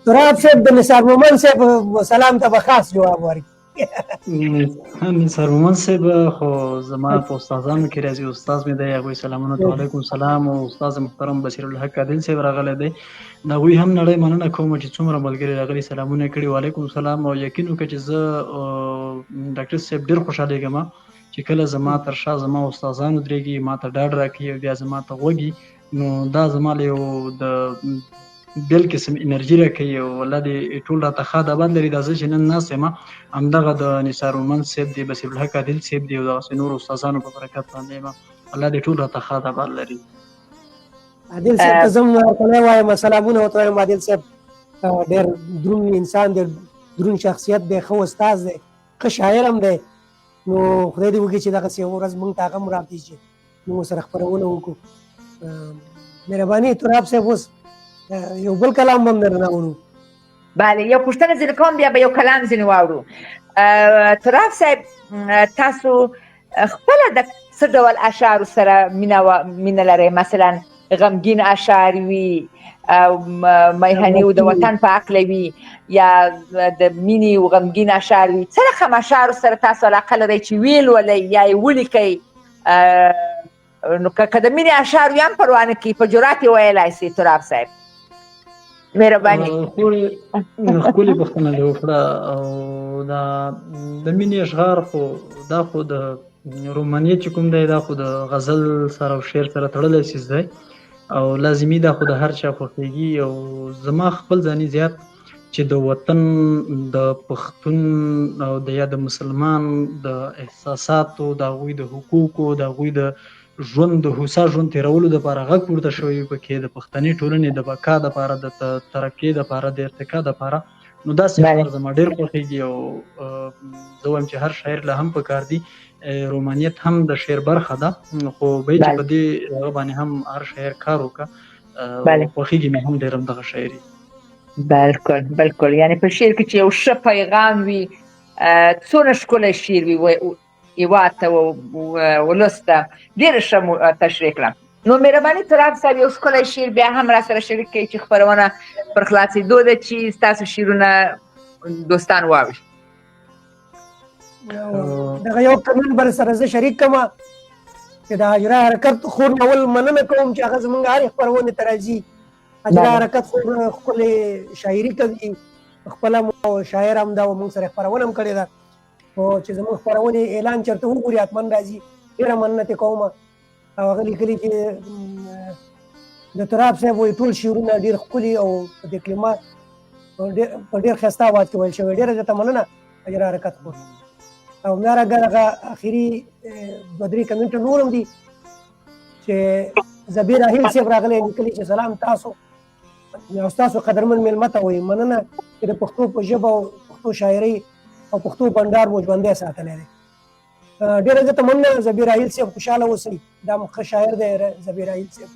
تراب صاحب د نثار مومند صاحب سلام ته به خاص جواب ورکړي. نثار مومند صاحب خو زما په استادانو کې راځي، استاد مې دی، هغوی سلامونه ته وعلیکم سلام. او استاد محترم بصیر الحق عادل صاحب راغلی دی، د هغوی هم نړۍ مننه کوم چې څومره ملګري راغلي سلامونه کړي، وعلیکم سلام. او یقین وکړه چې زه ډاکټر صاحب ډېر خوشحالیږم چې کله زما تر شا زما استادانو درېږي، ما ته ډاډ راکوي او بیا زما ته غوږي، نو دا زما له یو د بل قسم انرژي راکوي او الله دې ټول راته ښه آباد لري. دا زه چې نن ناست یم همدغه د نثار مومند صاحب دی، بصیر الحق عادل صاحب دی او دغسې نورو استادانو په برکت باندې یم، الله دې ټول راته ښه آباد لري. عادل صاحب ته زه هم ورکلی وایم سلامونه ورته وایم. عادل صاحب ډېر دروند انسان دی، دروند شخصیت دی، ښه استاد دی، ښه شاعر هم دی. نو خدای دې وکړي چې دغسې یوه ورځ موږ ته هغه هم رابطې چې موږ ورسره خپرونه وکړو. مهرباني تراب صاحب اوس یو بل کلام هم درنه اورو. بله یو پوښتنه ځینې کوم بیا به یو کلام ځینې واورو. تراب صاحب تاسو خپله د څه ډول اشعارو سره مینه لرئ؟ مثلا غمګین اشعار وي، میهني د وطن په هکله وي، یا د مینې و غمګین اشعار وي، څه رقم اشعارو سره تاسو علاقه لرئ چې ویلولئ یا یې ولیکئ؟ نو که د مینې اشعار وي هم پروا نه کوي، په جرات یې ویلی سي تراب صاحب. مهرباني. ښکلې پوښتنه دې وکړه. او د مینې اشعار خو دا خو د رومانیت چې کوم دی دا خو د غزل سره او شعر سره تړلی څیز دی او لازمي دا خو د هر چا خوښېږي. او زما خپل ځاني زیات چې د وطن د پښتون او د یا د مسلمان د احساساتو، د هغوی د حقوقو، د هغوی د ژوند د هوسا ژوند تېرولو دپاره غږ پورته شوی وي پکې، د پښتني ټولنې د بقا دپاره، د ترقۍ دپاره، د ارتقا دپاره. نو داسې اشعار زما ډېر خوښېږي او زه وایم چې هر شاعر له هم پکار دي. رومانیت هم د شعر برخه ده، خو به چې په دې هغه باندې هم هر شاعر کار وکړه. خوښېږي مې هم ډېر همدغه شاعري. بلکل بلکل، یعنې په شعر کې چې یو ښه پیغام وي، څونه ښکلی شعر وي، هېواد ته ولس ته ډېره ښه تشریح کړه. نو مهرباني تراب صاحب یو ښکلی شعر بیا هم را سره شریک کړئ چې خپرونه پر خلاصېدو ده چې ستاسو شعرونه دوستان واوري. دغه یو کمنټ بر سره زه شریک کړم چې د هجره حرکت خور ناول مننه کوم چې هغه زموږ هرې خپرونې ته راځي. هجره حرکت خور ښکلې شاعري کوي، خپله مو شاعر هم ده او موږ سره خپرونه هم کړې ده. او چې زموږ خپرونې اعلان چېرته وګوري حتما راځي، ډېره مننه ترې کوم. او هغه لیکلي چې د تراب صاحب وایي ټول شعرونه ډېر ښکلي او په دې کلمات په ډېر ښایسته اواز کې ویل شوی. ډېره زیاته مننه هجره حرکت خور. او همدارنګه هغه اخري دوه درې کمنټه نور هم دي چې زبیر راحیل صاحب راغلی لیکلي چې سلام تاسو او ستاسو قدرمن مېلمه ته وایي مننه چې د پښتو په ژبه او پښتو شاعرۍ او پښتو بنډار مو ژوندی ساتلی دی. ډېره زیاته مننه زبیر راحیل صاحب، خوشحاله اوسئ. دا ښه شاعر دی زبیر راحیل صاحب.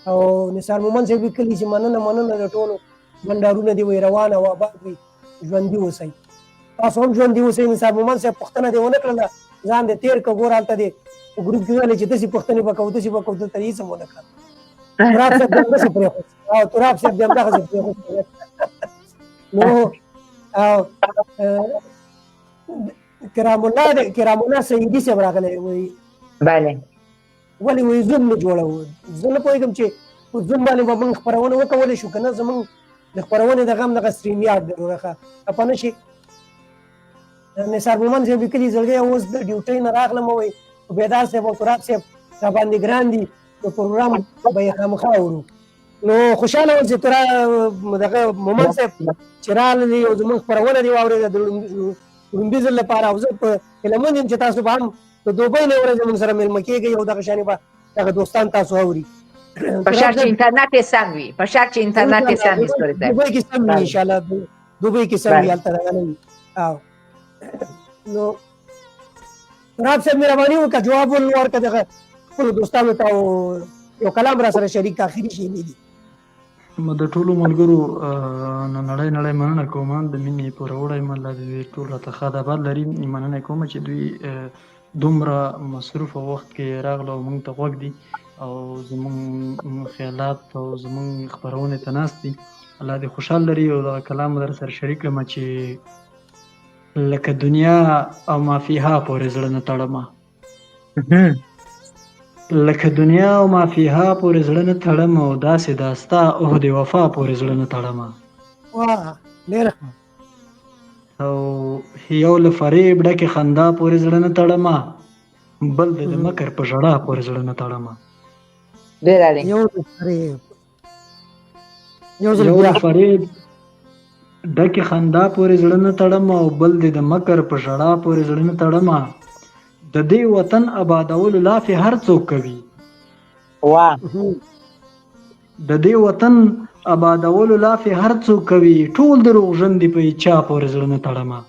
او نثار مومند صاحب لیکلي چې مننه د ټولو بنډارونه دې وي روان او آباد وي، ژوندي اوسئ. تاسو هم ژوندي اوسئ. نثار مومند صاحب پوښتنه دې ونه کړله، ځان دې تېر کړه. ګوره هلته دې په ګروپ کې ویلې چې داسې پوښتنې به کوو داسې به کوو، دلته هېڅ هم ونه کړه. تراب صاحب دې همداسې پرېښود او تراب صاحب دې همدغسې پرېښود. نو کرام الله سیدي صاحب راغلی وایي بله ولې وایي زوم نه جوړوو. زه نه پوهېږم چې په زوم باندې به موږ خپرونه وکولی شو که نه. زموږ د خپرونې دغه هم دغه سټریم یارډ دی وروره خفه نه شي. نثار مومند صاحب لیکلي زړګی اوس د ډیوټۍ نه راغلم وایي بیدار صاحب او تراب صاحب را باندې ګران دي، د پروګرام به یې خامخا اورو. نو خوشحاله وم چې دغه مومند صاحب چې راغلي او زموږ خپرونه دې واورېده د لومبي ځل لپاره. او زه په هیله یم چې تاسو به هم د دوبۍ نه ورځې موږ سره مېلمه کېږئ او دغه شانې به دغه دوستان تاسو اوري. په شرط چې انټرنټ یې سم وي، په شرط چې انټرنټ یې سم وي. دوبۍ کې سم وي انشاءالله، دوبۍ کې سم وي، هلته دغه نه وي. نو تراب صاحب مهرباني وکړه جواب ورکړه دغه خپلو دوستانو ته یو کلام را سره شریک کا اخري شی نه دي. د ټولو ملګرو نه نړۍ مننه کوم د مینې پوروړی من لا دوی ټول راته ښه ادبات لري. مننه کوم چې دوی دومره مصروفه وخت کې راغله او موږ ته غوږ دي او زموږ خیالات او زموږ خپرونې ته ناست دي. الله دې خوشحال لري. او دغه کلام در سره شریک کړم چې لکه دنیا او مافیها پورې زړه نه تړمه، لکه دنیا او مافیها پورې زړه نه تړم او داسې دا ستا عهد وفا پورې زړه نه تړمه. واه ډېره ښه. او یو له فریب ډکې خندا پورې زړه نه تړمه، بل د مکر په ژړا پورې زړه نه تړمه. ډېر اړین. یو د فریب یو د فریب ډکې خندا پورې زړه نه تړمه او بل د مکر په ژړا پورې زړه نه تړمه. د دې وطن آبادولو لافې هر څوک کوي، د دې وطن آبادولو لافې هر څوک کوي، ټول دروغجن دي په چا پورې زړه نه تړمه.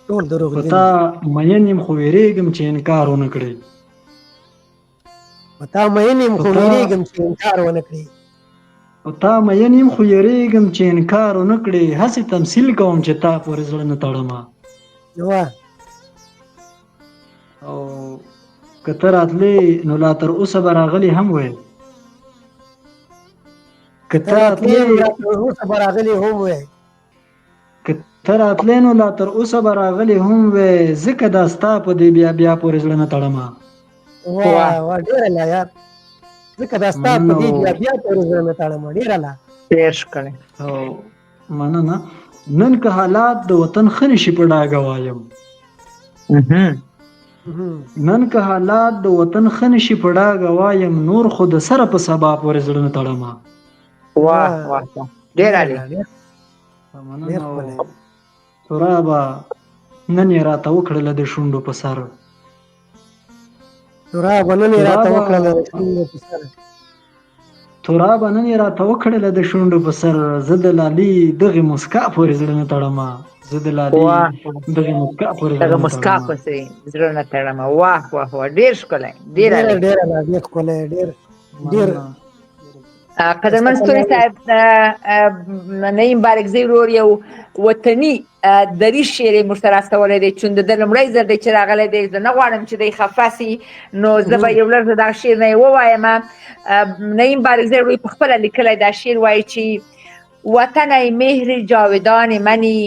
ټول دروغ په تا مین یم خو ویرېږم چې انکار ونه کړې، په تا مین یم خو ویرېږم چې انکار ونه کړې، په تا مین یم خو یریږم چې انکار ونه کړې، هسې تمثیل کوم چې تا پورې زړه نه تړمه. او که ته راتلې نو لا تر اوسه به راغلې هم وې، که ته راتلې نو لا تر اوسه به راغلې هم وې، که ته راتلې نو لا تر اوسه به راغلې هم وې، ځکه دا ستا په دې بیا بیا پورې زړه نه تړمه. واه ډېره لا یار، ځکه دا ستا په دې بیا بیا پورې زړه نه تړمه. ډېره لا ډېر ښکلی. او مننه. نن که حالات د وطن ښه نشي په ډاګه وایم، نن که حالات د وطن ښه نشي په ډاګه وایم، نور خو د سره په سبا پورې زړه نه تړمه. واه واه ډېر اړین. مننه. ترابه نن یې راته وکړله د شونډو په سر، ترابه نن یې راته وکړله د شونډو په سر، ترابه نن یې راته وکړله د شونډو په سر، زه د لالي دغې مسکا پورې زړه نه تړمه، زه د لالي دغې مسکا پورې دغه مسکا پسې زړه نه تړمه. واه واه واه ډېر ښکلی. ډېر اړین. ډېره لا ډېر ښکلی. ډېر قدرمن ستوري صاحب، نعیم بارکزی ورور یو وطني دریز شعر یې موږ ته راستولی دی، چون د ده لومړی ځل دی چې راغلی دی. زه نه غواړم چې دی خفه سي، نو زه به یو لږ د دغه شعر نه یې ووایم. نعیم بارکزی ورور په خپله لیکلی دا شعر وایي چې وطن ای مهر جاودان منی،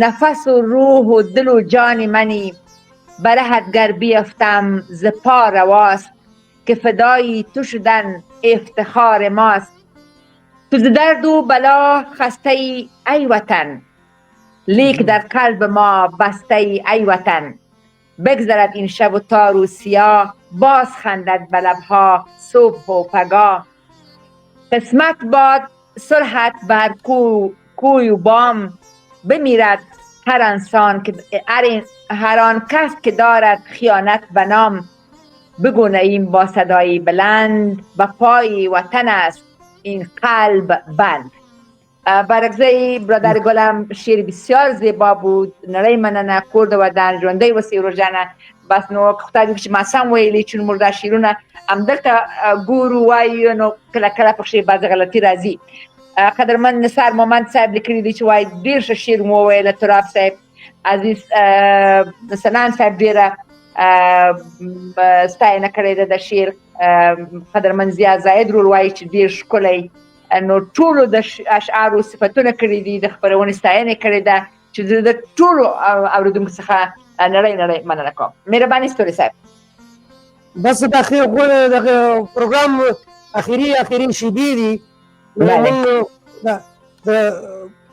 نفس و روح و دل و جان منی، برهت گر بیفتم ز پا رواست، که فدایی تو شدن افتخار ماست. تو ز درد و بلا خسته ای ای وطن، لیک در قلب ما بسته ای ای وطن. بگذرد این شب و تار و سیاه، باز خندد به لبها صبح و پگاه. قسمت باد صلحت بر کوی و بام، بمیرد هر انسان که هر آن کس که دارد خیانت به نام. بگو نعیم با صدایی بلند، به پای وطن است این قلب بند. بارکزی برادر گلم شعر بسیار زیبا بود. نړۍ مننه، کور د ودان ژوندی وسې روژانه. بس نو خدای دې چې ما سم ویلي، چون موږ دا شعرونه همدلته ګورو وایو، نو کله کله پکښې بعضې غلطي راځي. قدرمن نثار مومند صاحب لیکلي دي چې وایي ډېر ښه شعر مو وویله. تراب صاحب، عزیز سنان صاحب ډېره ستاینه کړې ده د شعر. قدرمن ضیا زاید رور وایي چې ډېر ښکلی. نو ټولو د اشعارو صفتونه کړي دي، د خپرونې ستاینه کړې ده، چې زه د ټولو اورېدونکو څخه نړۍ مننه کوم. مهرباني ستوري صاحب. بس دغه پروګرام اخري شیبې دي، موږ د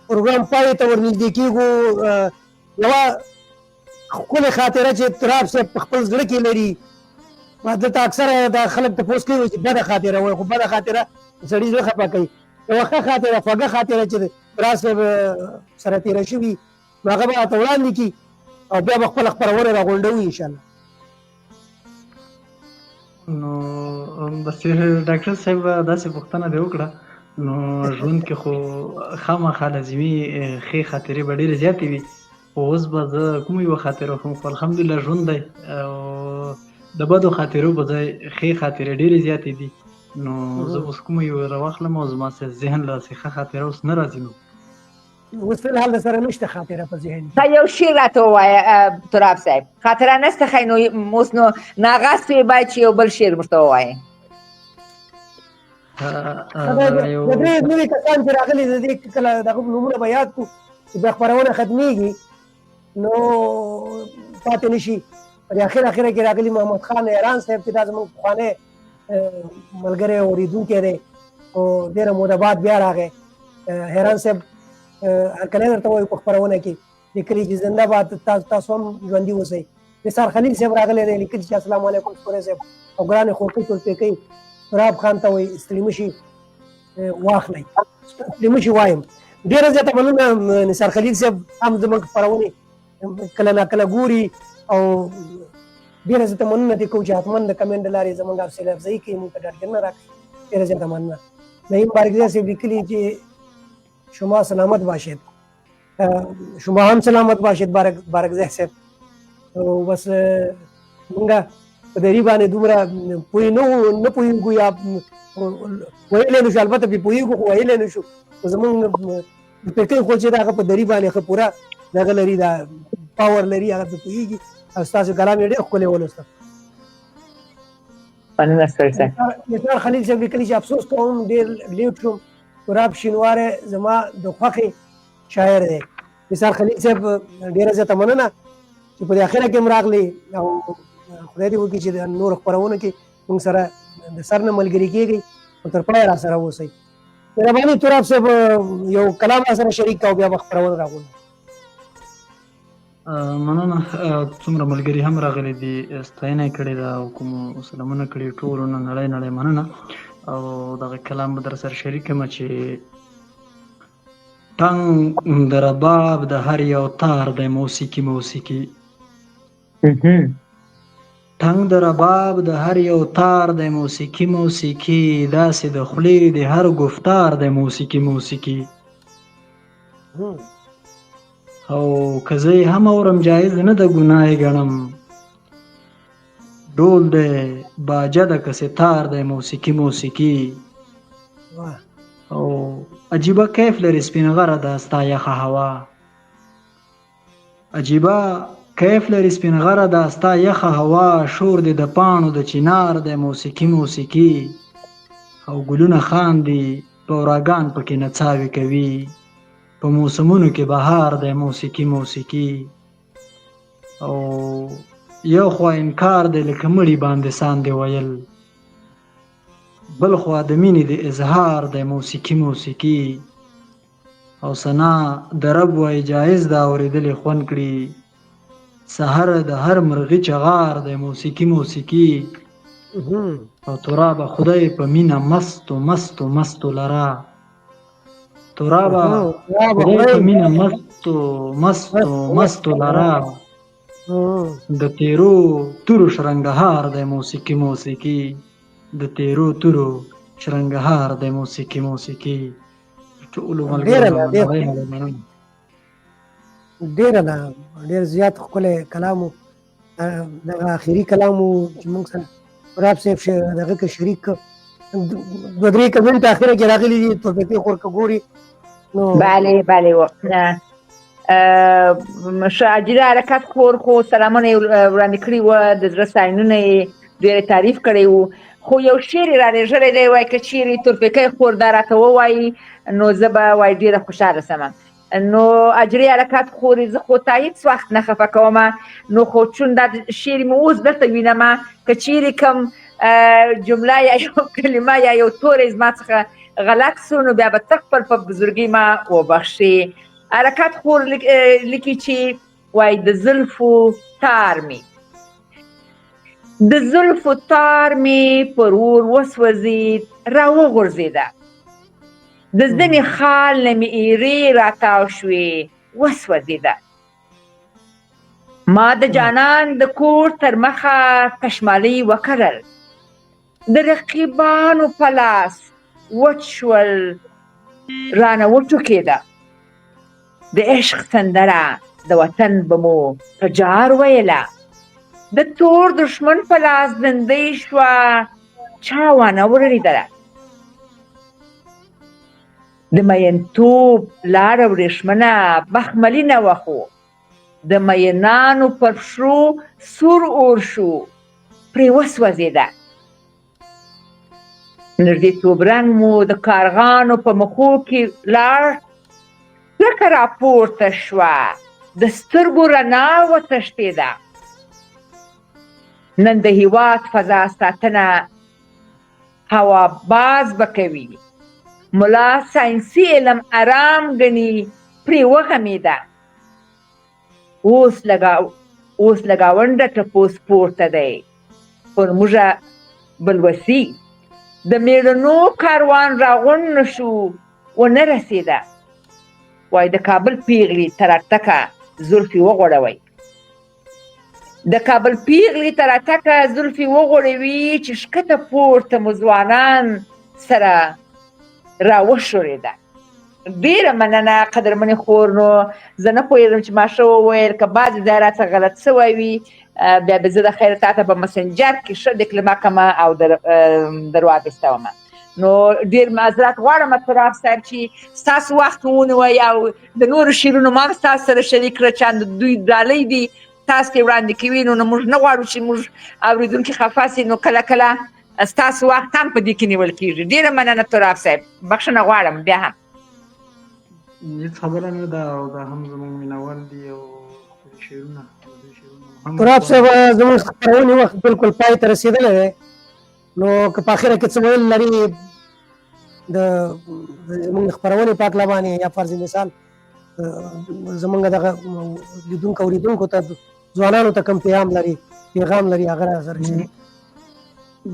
پروګرام پای ته ورنږدې کېږو. یوه ښکلې خاطره چې تراب صاحب په خپل زړه کې لري، ما دلته اکثره دا خلک تپوس کوي چې بده خاطره وایي، خو بده خاطره سړي زړه خفه کوي. یوه ښه خاطره، خوږه خاطره چې تراب صاحب سره تېره شوي، نو هغه به راته وړاندې کړي او بیا به خپله خپرونه راغونډوي انشاءالله. نو بس ډاکټر صاحب داسې پوښتنه دې وکړه، نو ژوند کې خو خامخا لازمي ښې خاطرې به ډېرې زیاتې وي. خو اوس به زه کومه یوه خاطره وښیم خو الحمدلله ژوند دی او د بدو خاطرو په ځای ښې خاطرې ډېرې زیاتې دي نو زه به اوس کومه یوه راواخلم او زما ذهن له داسې ښه خاطره اوس نه راځي نو اوس فلحال در سره نشته خاطره په ذهن کې. تا یو شعر راته ووایه تراب صاحب، خاطره نشته ښه نو اوس نو ناغاز پرې باید چې یو بل شعر ورته ووایې. د درې نوي کسان چې راغلي د دې کله دغه نومونه به یاد کړو چې بیا خپرونه ختمېږي نو پاتې نه شي. په اخره کې راغلي محمد خان ایران صاحب چې دا زموږ پخوانی ملګری او اورېدونکی دی او ډېره موده بعد بیا راغی. ایران صاحب هرکلی درته وایو په خپرونه کې لیکلي چې زنده باد تاسو هم ژوندي اوسئ. نثار خلیل صاحب راغلی دی لیکلي چې السلام علیکم سپوری صاحب او ګرانې خورکۍ تورپیکۍ تراب خان ته وایي ستړي مه شي واخلئ ستړي مه شي وایم. ډېره زیاته مننه نثار خلیل صاحب هم زموږ خپرونې کله ناکله ګوري او ډېره زیاته مننه دې کوو چې حتما د کمنټ له لارې زموږ حوصله افزایي کوي موږ ته ډاډګرنه راکوي. ډېره زیاته مننه. نعیم بارکزی صاحب لیکلي چې شما سلامت باشید. شما هم سلامت باشید بارکزی صاحب. بس موږ په دري باندې دومره پوه نه پوهېږو یا ویلی نه شو، البته پرې پوهېږو خو ویلی نه شو. خو زمونږ پیکۍ خو چې د هغه په دري باندې ښه پوره دغه لري دا پاور لري هغه پرې پوهېږي او ستاسو کلام یې ډېر ښکلی ولوسته. مننه ستړي صاحب. نثار خلیل صاحب لیکلي چې افسوس کوم ډېر لیټ شوم. تراب شینواری زما د خوښې شاعر دی. نثار خلیل صاحب ډېره زیاته مننه چې په دې اخره کې هم راغلی او خدای دې وکړي چې د نورو خپرونو کې موږ سره د سر نه ملګري کېږئ او تر پایه را سره اوسئ. مهرباني تراب صاحب یو کلام را سره شریک کړه او بیا به خپرونه راغلو. مننه. څومره ملګري هم راغلي دي ستاینه یې کړې ده او کومو سلامونه کړي ټولو نه نړۍ مننه او دغه کلام به در سره شریک کړم چې ټنګ د رباب د هر یو تار دی موسیقي ټنګ د رباب د هر یو تار دی موسیقي داسې د خولې د هر گفتار دی موسیقي او که زه یې هم اورم جایز نه ده ګناه یې ګڼم ډول دی باجه ده که ستار دی موسیقي او عجیبه کیف لري سپین غره ده ستا یخه هوا عجیبه کیف لري سپین غره ده ستا یخه هوا شور دی د پاڼو د چنار دی موسیقي او ګلونه خاندي بوراګان پکې نڅاوې کوي په موسمونو کې بهار دی موسیقي او یو خوا انکار دی لکه مړي باندې ساندې ویل بل خوا د مینې د اظهار دی موسیقي او ثنا د رب وایي جایز ده اورېدلې خوند کړي سحر د هر مرغي چغار دی موسیقي او ترابه خدای په مینه مستو لرا ترابه خدای په مینه مستو لرا د تیرو تورو شرنګهار دی موسیقي د تیرو تورو شرنګهار دی موسیقي ټولو ملګرو ډېر زیات ښکلی کلام و. دغه آخري کلام و چې موږ سره تراب صاحب دغه کې شریک دوه درې کمنټ اخره کې راغلي دي تورپیکۍ خورکه ګوري نو بله شاجري حرکت خور خو سلامونه یې وړاندې کړي وه د زړه ستاینونه یې ډېر تعریف کړی و خو یو شعر یې رالېږلی دی وایي که چیرې تورپیکۍ خور دا راته ووایي نو زه به وایي ډېره خوشحاله سمه. نو اجري حرکت خورې زه خو تا هېڅ وخت نه خفه کومه نو خو چون دا شعر مې اوس درته وینمه که چیرې کوم جمله یا یو کلمه یا یو توری زما څخه غلط سو نو بیا به ته خپل په بزرګۍ ما وبخښې. حرکت خور لیکي چې وایي د زلفو تار مې پر اور وسوځېد راوغورځېده د ځینې خال نه مې ایرې راتاو شوې وسوځېده ما د جانان د کور تر مخه کشمالۍ وکرل د رقیبانو په لاس وچ شول رانه وټوکېده د عشق سندره د وطن به مو په جار ویله د تور دشمن په لاس زندۍ شوه چا وانه ورړېدله د مینتوب لاره ورېښمنه مخملینه وه خو د مینانو پر پښو سور اور شو پرې وسوځېده نږدېتوب رنګ مو د کارغانو په مخو کې لاړ لکه راپورته شوه د سترګو رڼا وتښتېده نن د هېواد فضا ساتنه هوا باز به کوي ملا ساینسي علم ارام ګڼي پرې وغمېده اوس له ګاونډه ټپوس پورته دی پر موږه بلوسي د مېړنو کاروان راغونډ نه شو ونه رسېده وای د کابل پیغلې تر اټکه زلفې وغوړوئ د کابل پیغلې تر اټکه زلفې وغوړوي چې ښکته پورته مو ځوانان سره راوښورېده ډېره مننه قدرمنې خور نو زه نه پوهېږم چې ما ښه وویل که بعضې ځای راڅخه غلط سوی وي بیا به زه د خیره تا ته په مسنجر کې ښه ډکلمه کړمه او در واخیستومه نو ډېر معذرت غواړم تراب صاحب چې ستاسو وخت مو ونیوی او د نورو شعرونو ما هم ستاسو سره شریک کړه چې دوی ډالۍ دي تاسو کې وړاندې کوي نو موږ نه غواړو چې موږ اورېدونکي خفه سي نو کله کله ستاسو وخت هم په دې کې نیول کېږي ډېره مننه تراب صاحب بخښنه غواړم بیا هم هېڅ خبره نه ده او دا هم زموږ مینوال دي او خپل شعرونه تراب صاحب زموږ خپرونې وخت بالکل پای ته رسېدلی دی نو که په اخره کې څه ویل لري د زموږ خپرونې په هکله باندې یا فرض مثال زموږ دغه لیدونکو اورېدونکو ته ځوانانو ته کوم پیغام لري هغه را سره شریک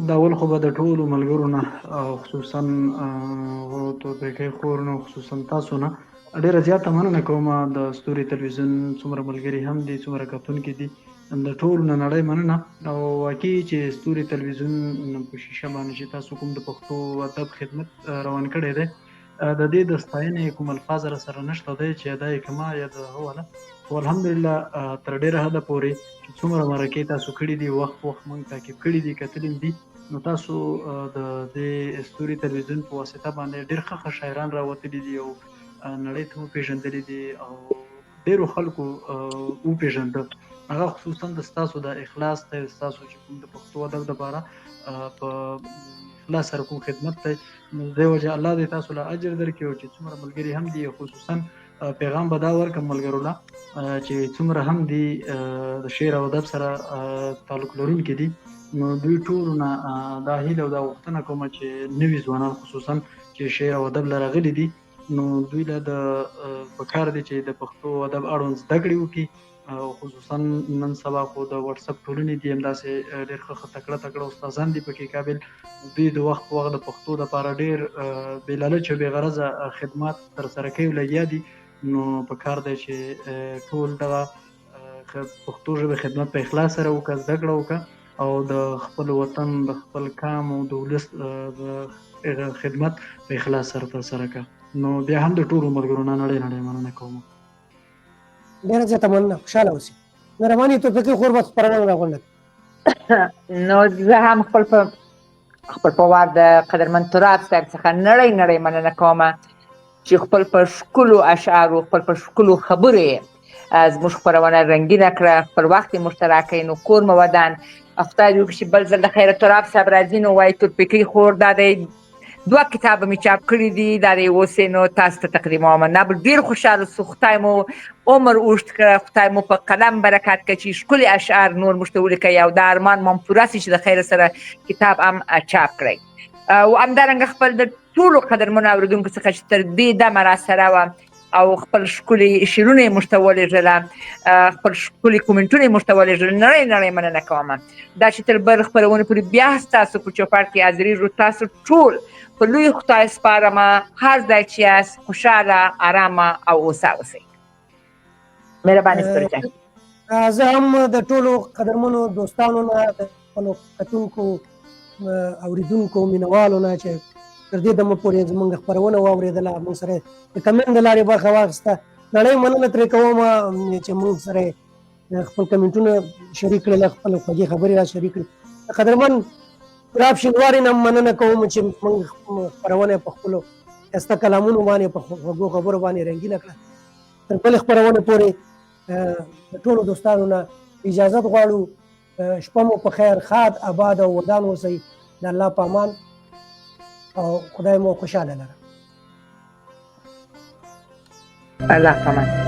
دا اول خو به د ټولو ملګرو نه او خصوصا تورپیکۍ خور نه خصوصا تاسو نه ډېره زیاته مننه کوم د ستوري تلویزیون څومره ملګري هم دي څومره کتونکي دي د ټولو نه نړۍ مننه او واقعي چې ستوري تلویزیون په شیشه باندې چې تاسو کوم د پښتو ادب خدمت روان کړی دی د دې د ستاینې کوم الفاظ را سره نشته دی چې ادا یې کما یا د هغه والا خو الحمدلله تر ډېره حده پورې چې څومره مرکې تاسو کړي دي وخت موږ تعقیب کړي دي کتلي دي نو تاسو د دې ستوري تلویزیون په واسطه باندې ډېر ښه شاعران راوتلي دي او نړۍ ته وپېژندلي دي او ډېرو خلکو وپېژنده هغه خصوصا د ستاسو د اخلاص دی ستاسو چې کوم د پښتو ادب دپاره په اخلاص سره کوم خدمت دی نو د دې وجه الله دې تاسو له اجر درکړي او چې څومره ملګري هم دي خصوصا پیغام به دا ورکړم ملګرو له چې څومره هم دي د شعر او ادب سره تعلق لرونکي دي نو دوی ټولو نه دا هیله او دا غوښتنه کومه چې نوي ځوانان خصوصا چې شعر او ادب له راغلي دي نو دوی له د پکار دي چې د پښتو ادب اړوند زده کړې وکړي او خصوصا نن سبا خو د واتساپ ټولنې دي همداسې ډېر ښه تکړه استادان دي پکې قابل دوی د وخت د پښتو دپاره ډېر بې لالچه بې غرضه خدمات ترسره کوي لګیا دي نو پکار دی چې ټول دغه پښتو ژبې خدمت په اخلاص سره وکړه زده کړه وکړه او د خپل وطن د خپل کام او د ولس د خدمت په اخلاص سره ترسره کړه نو بیا هم د ټولو ملګرو نه نړۍ مننه کوم ډېره زیاته مننه خوشحاله اوسئ مهرباني تورپیکۍ خور به خپرونه راغونډه نو زه هم خپل په وار د قدرمن تراب صاحب څخه نړۍ مننه کوم چې خپل په ښکلو اشعارو خپل په ښکلو خبرو یې زموږ خپرونه رنګینه کړه خپل وخت یې مشترکوي نو کور مو ودان خدای دې وکړي چې بل ځل د خیره تراب صاحب راځي نو وایي تورپیکۍ خور دا دی 2 کتابه مې چاپ کړي دي دا دی اوس یې نو تاسو ته تقدیموم نه به ډېر خوشحاله سو خدای مو عمر اوږد کړه خدای مو په قلم برکت کړه چې ښکلي اشعار نور موږ ته ولیکئ او دا ارمان مو هم پوره سي چې د خیره سره کتاب هم چاپ کړئ او همدارنګه خپل د ټولو قدرمنو اورېدونکو څخه چې تر دې دمه راسره وه او خپل ښکلي شعرونه یې موږ ته ولېږله خپل ښکلي کومنټونه یې موږ ته ولېږله نړۍ مننه کوم دا چې تر بل خپرونې پورې بیا ستاسو په چوپړ کې حاضرېږو تاسو ټول په لوی خدای سپارمه هر ځای چې یاست خوشحاله ارامه او هوسا اوسئ مهرباني ستوري جان زه هم د ټولو قدرمنو دوستانو نه د خپلو کتونکو اورېدونکو مینوالو نه چې تر دې دمه پورې زموږ خپرونه واورېدله موږ سره د کمنټ له لارې برخه واخیسته نړۍ مننه ترې کوم چې موږ سره خپل کمنټونه شریک کړل، خپل خوږې خبرې را شریک کړې. قدرمن ګلاب شینواري نه مننه کوم چې موږ خپرونه په خپلو ښایسته کلامونو باندې په خوږو خبرو باندې رنګینه کړه. تر بلې خپرونې پورې د ټولو دوستانو نه اجازت غواړو. شپه مو په خیر، ښاد آباد او ودان اوسئ. د الله په امان او خدای مو خوشحاله لره. الله پامان.